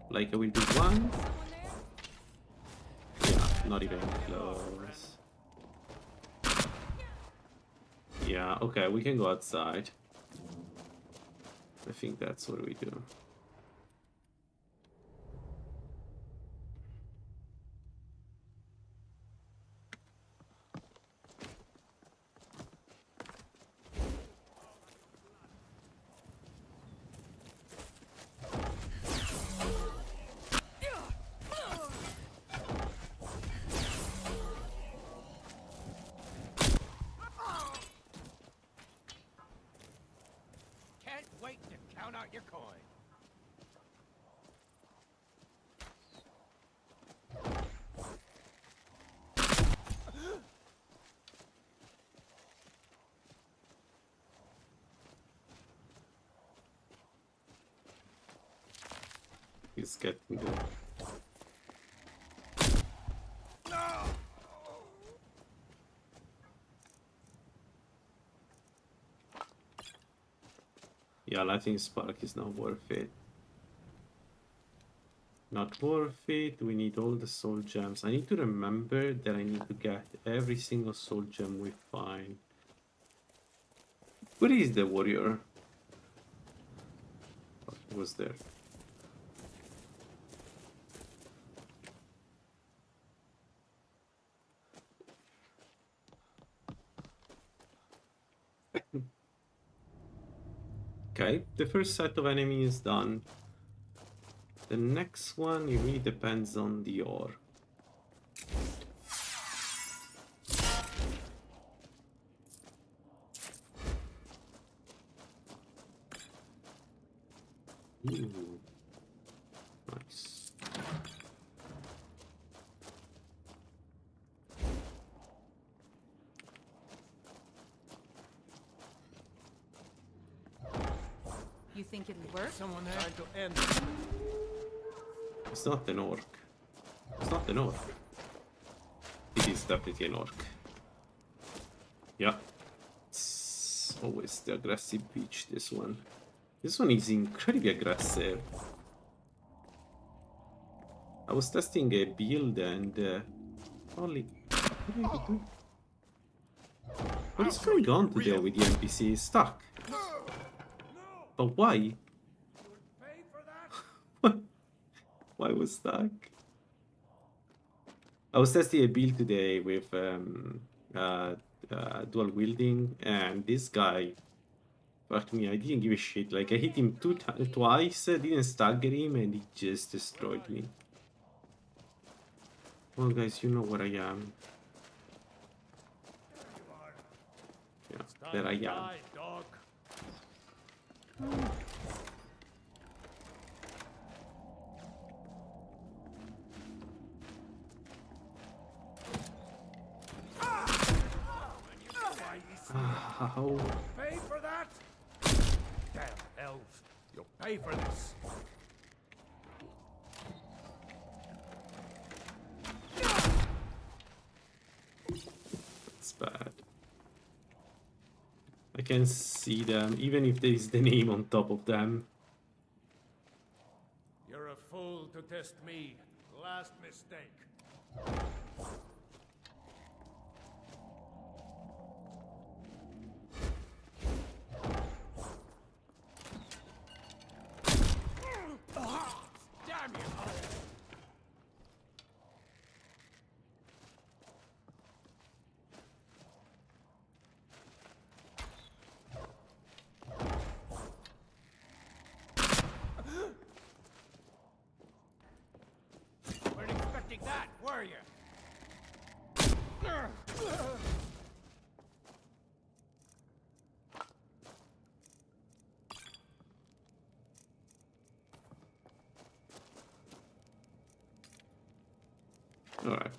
Like I will do one. Yeah, not even close. Yeah, okay, we can go outside. I think that's what we do. Can't wait to count out your coin. He's getting the... Yeah, Lightning Spark is not worth it. Not worth it. We need all the soul gems. I need to remember that I need to get every single soul gem we find. Where is the warrior? Oh, he was there. Okay, the first set of enemies is done. The next one, it really depends on the ore. Ooh. Nice. You think it'll work? Someone there? Trying to end it. It's not an orc. It's not an orc. It is definitely an orc. Yeah. It's always the aggressive beach, this one. This one is incredibly aggressive. I was testing a build and only... What are you doing? What is going on today with the NPC? Stuck. But why? Why was stuck? I was testing a build today with dual wielding, and this guy fucked me. I didn't give a shit. Like, I hit him twice, didn't stagger him, and he just destroyed me. Well, guys, you know where I am. Yeah, there I am. Die, dog. How? Pay for that? Damn elves. You'll pay for this. That's bad. I can see them, even if there is the name on top of them. You're a fool to test me. Last mistake. Damn you! Weren't expecting that, were you? Alright.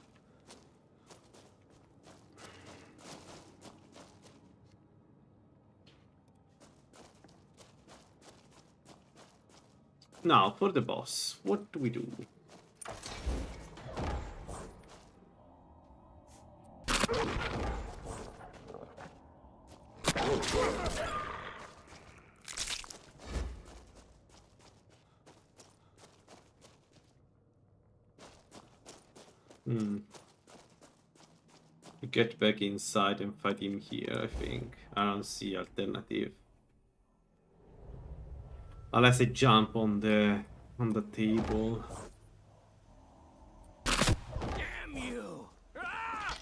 Now, for the boss, what do we do? Get back inside and fight him here, I think. I don't see alternative. Unless I jump on the table. Damn you! Ah!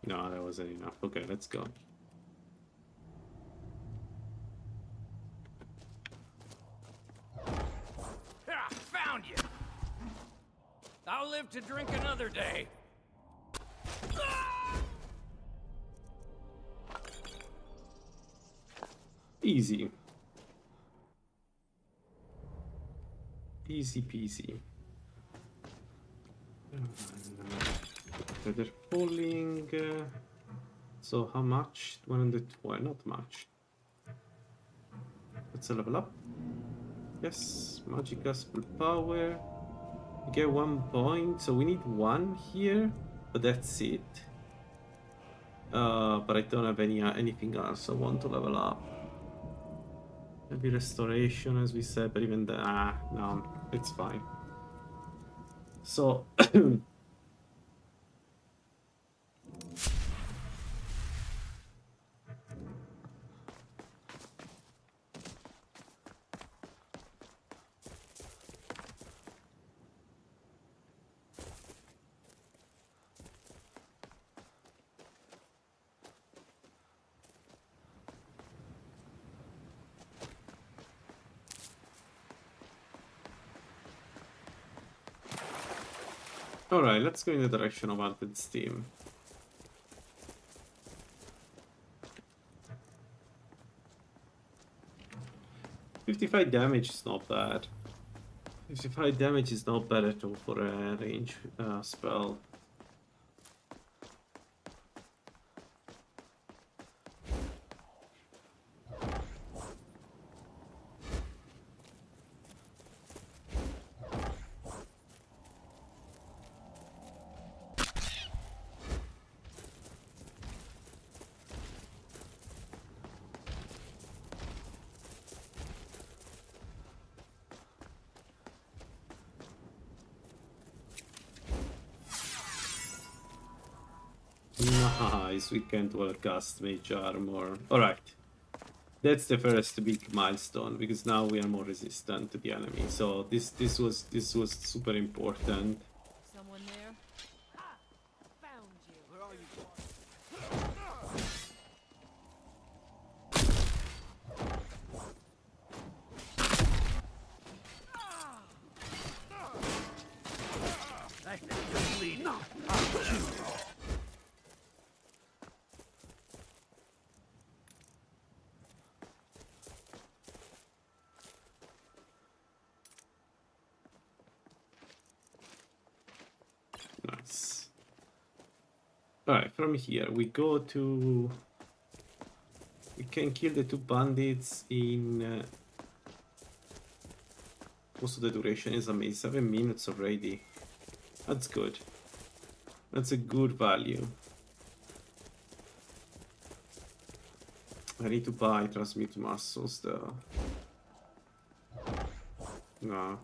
No, that wasn't enough. Okay, let's go. Ah, found you! I'll live to drink another day. Easy. Easy peasy. They're falling. So how much? 112. Not much. Let's level up. Yes, magic gospel power. We get 1 point, so we need 1 here, but that's it. But I don't have anything else I want to level up. Maybe restoration, as we said, but even that, no, it's fine. So, alright, let's go in the direction of Haunted Steam. $55 damage is not bad. 55 damage is not bad at all for a range spell. Nice, we can't well cast Mage Armor. Alright. That's the first big milestone, because now we are more resistant to the enemy. So this was super important. Someone there? Ah, found you. Where are you? Nice. Alright, from here we go to... We can kill the two bandits in... most of the duration is amazing. 7 minutes already. That's good. That's a good value. I need to buy transmute muscles though. No.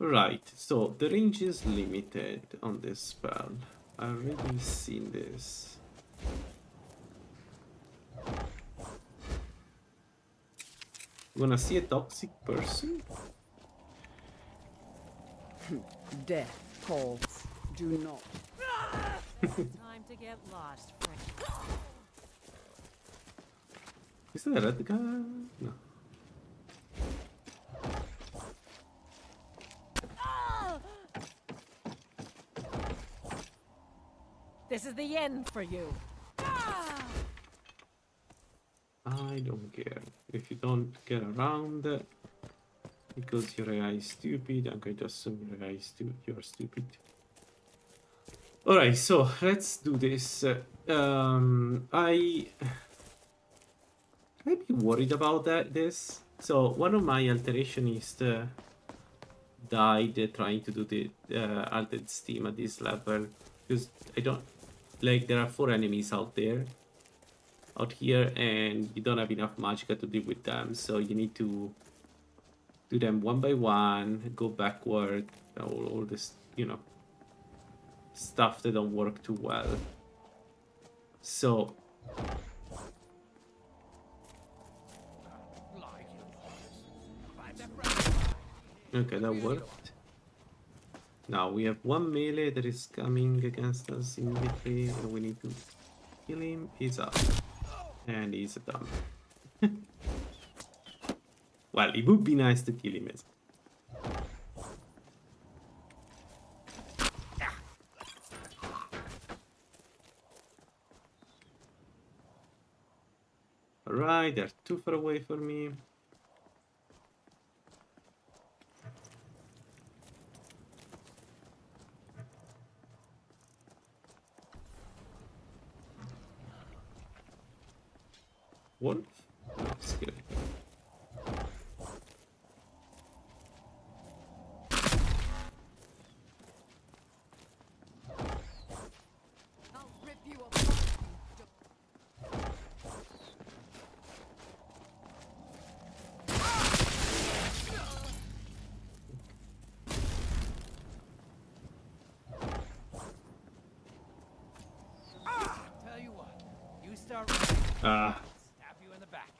Right, so the range is limited on this spell. I've already seen this. Wanna see a toxic person? Death calls. Do not. Time to get lost, friend. Is that a red guy? No. This is the end for you. I don't care. If you don't get around because your AI is stupid, I'm going to assume your AI is you're stupid. Alright, so let's do this. I'd be worried about this. So one of my alterationists died trying to do the Altered Steam at this level. Because I don't... Like, there are 4 enemies out here, and you don't have enough magicka to deal with them, so you need to do them one by one, go backward, all this, you know, stuff that don't work too well. So... Okay, that worked. Now we have one melee that is coming against us immediately, and we need to kill him. He's up. And he's done. Well, it would be nice to kill him. Alright, they're too far away for me. Wolf? No, scary. I'll rip you apart, start running, Ah, stab you in the back.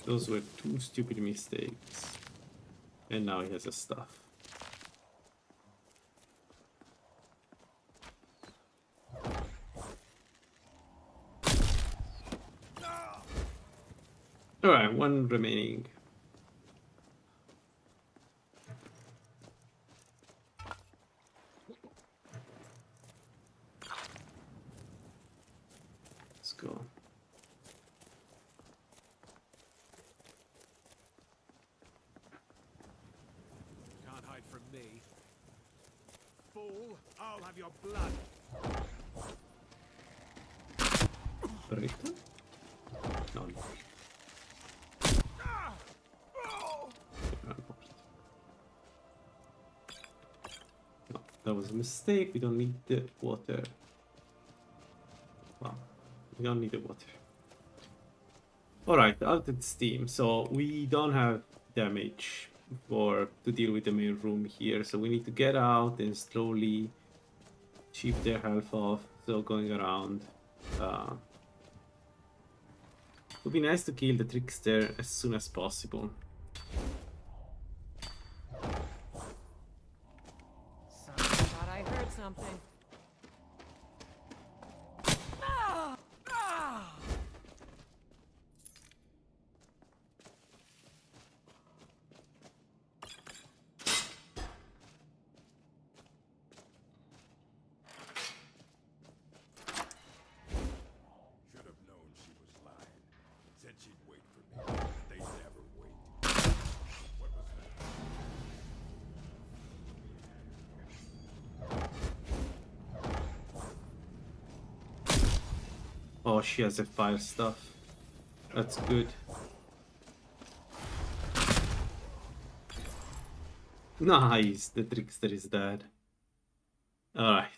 those were two stupid mistakes. And now he has a staff. Alright, one remaining. Let's go. Can't hide from me. Fool, I'll have your blood. Breakdown? No. No, that was a mistake. We don't need the water. Well, we don't need the water. Alright, altered steam. So we don't have damage to deal with the main room here. So we need to get out and slowly chip their health off. So going around. It would be nice to kill the trickster as soon as possible. Something thought I heard something. Should have known she was lying. Said she'd wait for me. They never wait. What was that? Oh, she has a fire stuff. That's good. Nice, the trickster is dead. Alright.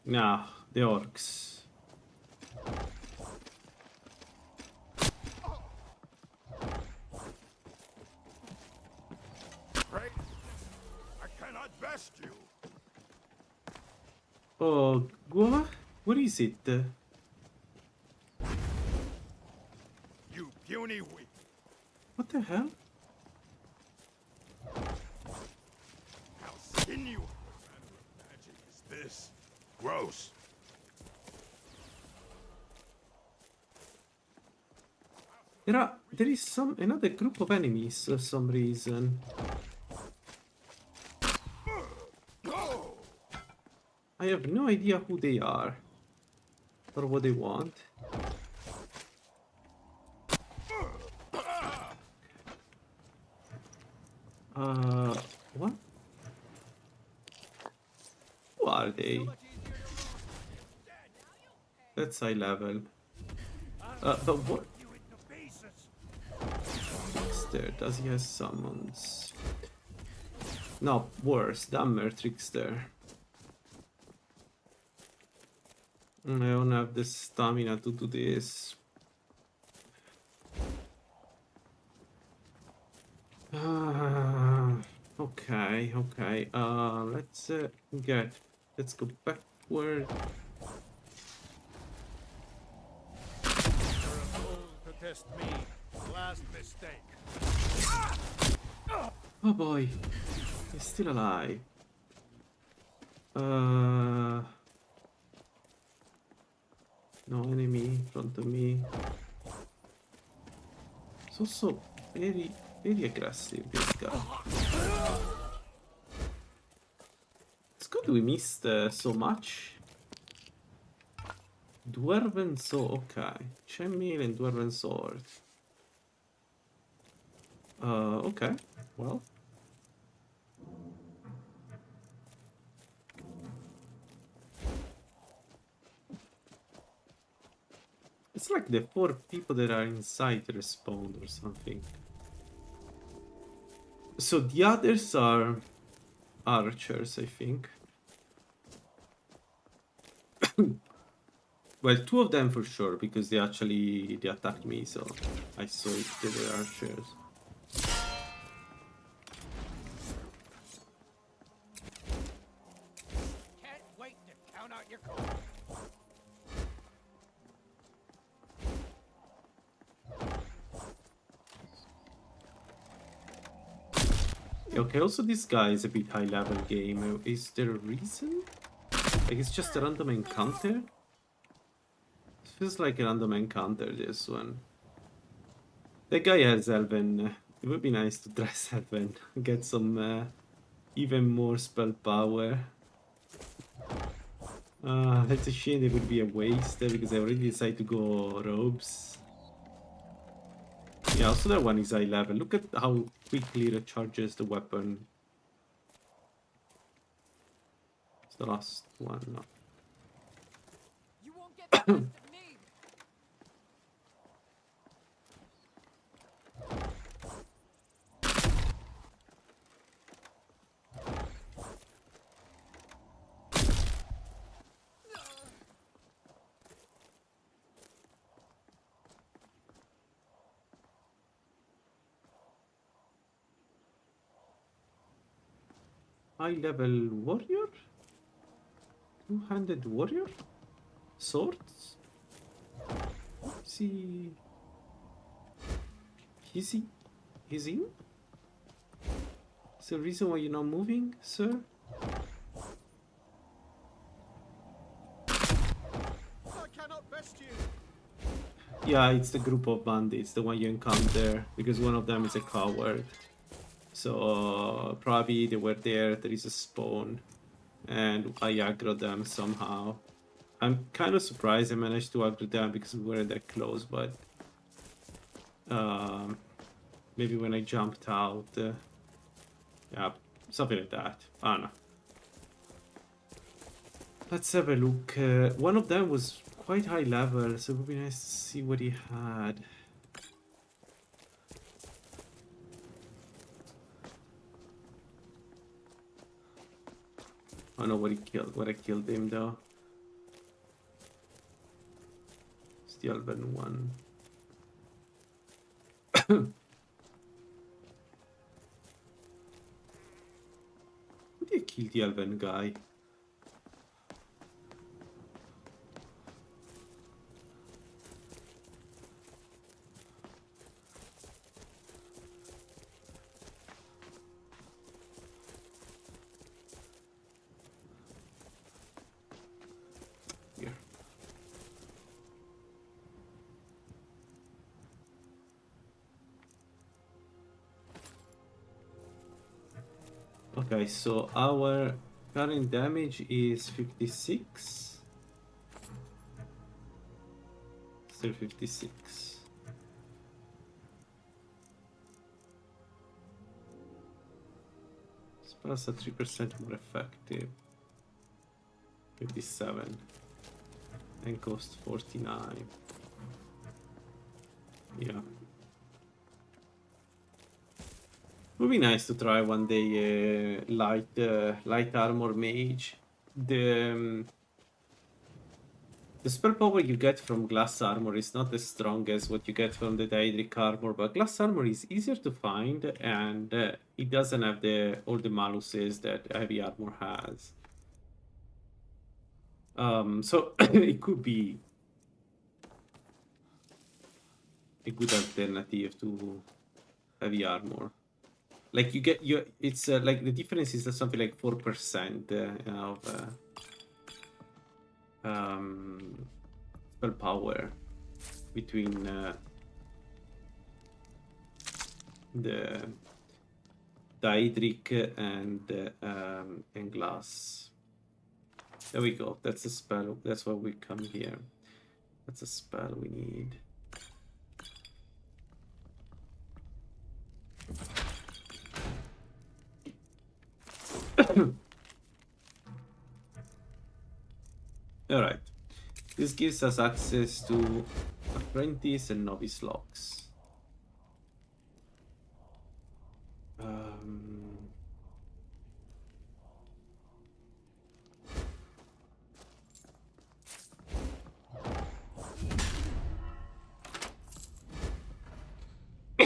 Now, the orcs. Right? I cannot best you. Oh, what is it? You puny weak. What the hell? How sinewy. What manner of magic is this? Gross. There is another group of enemies for some reason. I have no idea who they are or what they want. What? Who are they? That's high level. But what? Trickster, does he have summons? No, worse, dumber trickster. I don't have the stamina to do this. Okay. Let's go backward. You're a fool to test me. Last mistake. Oh boy, he's still alive. No enemy in front of me. It's also very aggressive, this guy. It's good we missed so much. Dwarven sword, okay. Chainmail and Dwarven sword. Okay, well. It's like the 4 people that are inside respawned or something. So the others are archers, I think. Well, 2 of them for sure, because they attacked me, so I saw it, they were archers. Can't wait to count out your coins. Okay, also this guy is a bit high level game. Is there a reason? Like it's just a random encounter? It feels like a random encounter, this one. That guy has Elven. It would be nice to dress Elven. Get some even more spell power. That's a shame it would be a waste because I already decided to go robes. Yeah, also that one is high level. Look at how quickly it recharges the weapon. It's the last one, no. You won't get the best of me. High level warrior? Two-handed warrior? Swords? See. Is he? Is he? Is there a reason why you're not moving, sir? I cannot best you. Yeah, it's the group of bandits, the one you encounter, because one of them is a coward. So probably they were there is a spawn, and I aggroed them somehow. I'm kind of surprised I managed to aggro them because we weren't that close, but maybe when I jumped out, yeah, something like that. I don't know. Let's have a look. One of them was quite high level, so it would be nice to see what he had. I don't know what he killed. What I killed him though. It's the Elven one. Who did I kill the Elven guy? Here. Okay, so our current damage is 56. Still 56. Spells are 3% more effective. 57. And cost 49. Yeah. Would be nice to try one day light armor mage. The spell power you get from glass armor is not as strong as what you get from the daedric armor, but glass armor is easier to find and it doesn't have all the maluses that heavy armor has. So it could be a good alternative to heavy armor. Like you get it's like the difference is something like 4% of spell power between the daedric and glass. There we go. That's a spell. That's why we come here. That's a spell we need. Alright. This gives us access to apprentice and novice locks.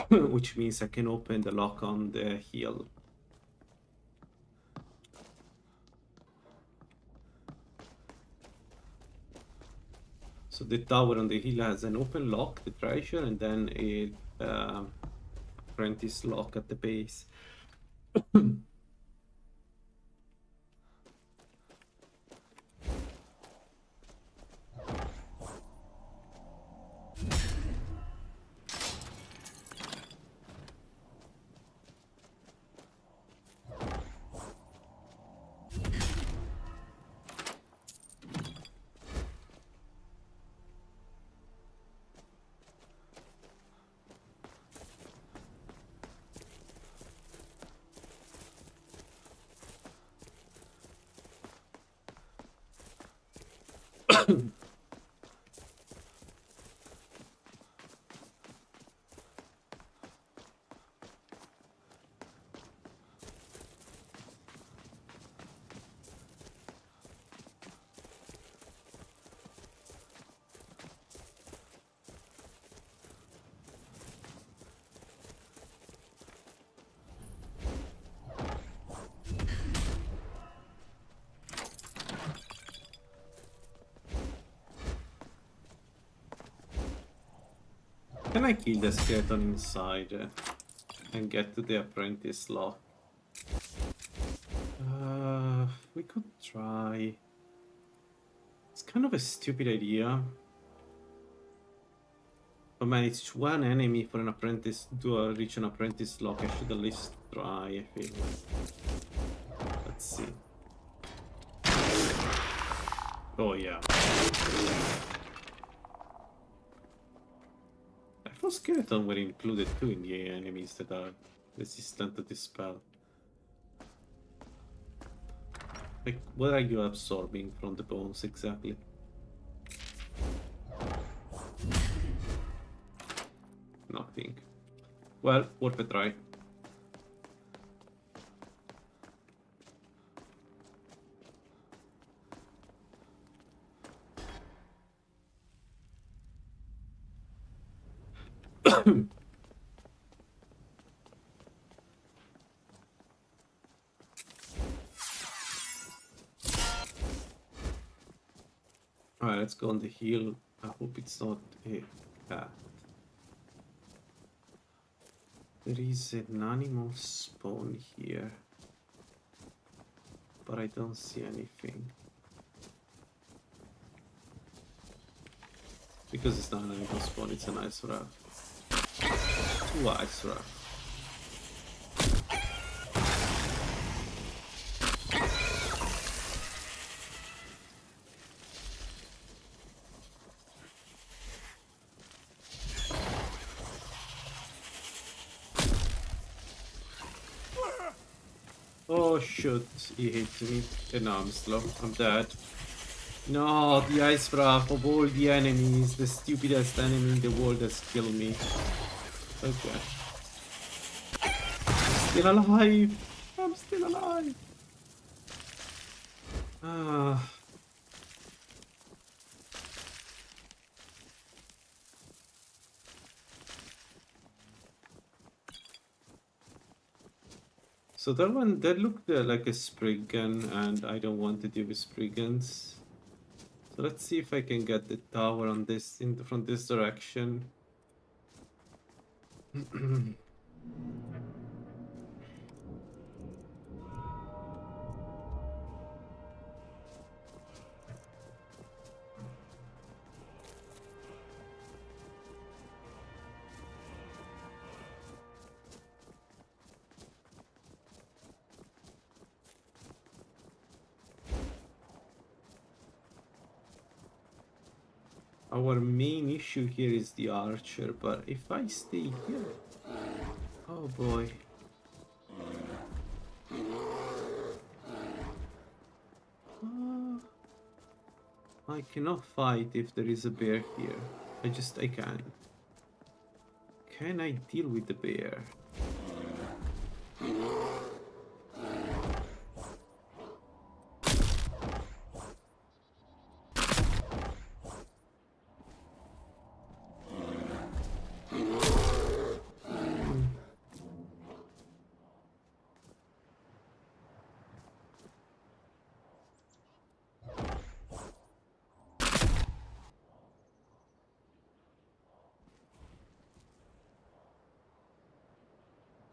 Which means I can open the lock on the hill. So the tower on the hill has an open lock, the treasure, and then a apprentice lock at the base. Can I kill the skeleton inside and get to the apprentice lock? We could try. It's kind of a stupid idea. But man, it's one enemy for an apprentice to reach an apprentice lock. I should at least try, I feel like. Let's see. Oh yeah. I thought skeleton were included too in the enemies that are resistant to this spell. Like, what are you absorbing from the bones exactly? Nothing. Well, worth a try. Alright, let's go on the hill. I hope it's not a cat. There is an animal spawn here, but I don't see anything. Because it's not an animal spawn, it's an ice raft. Two ice rafts. Oh shoot, he hit me. And now I'm slow. I'm dead. No, the ice raft of all the enemies, the stupidest enemy in the world has killed me. Okay. I'm still alive! I'm still alive! Ah. So that one, that looked like a spriggan, and I don't want to deal with spriggans. So let's see if I can get the tower on this from this direction. Our main issue here is the archer, but if I stay here... Oh boy. I cannot fight if there is a bear here. I can't. Can I deal with the bear?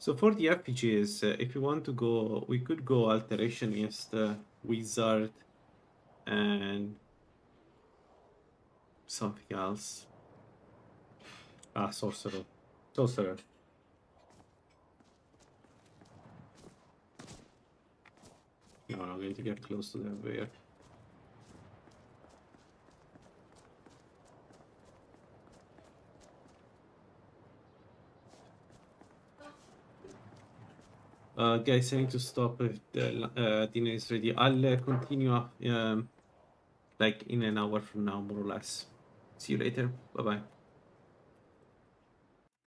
So for the FPGs, if you want to go, we could go Alterationist, Wizard, and something else. Ah, Sorcerer. Sorcerer. No, I'm going to get close to the bear. Guys, I need to stop if the dinner is ready. I'll continue like in an hour from now, more or less. See you later. Bye bye.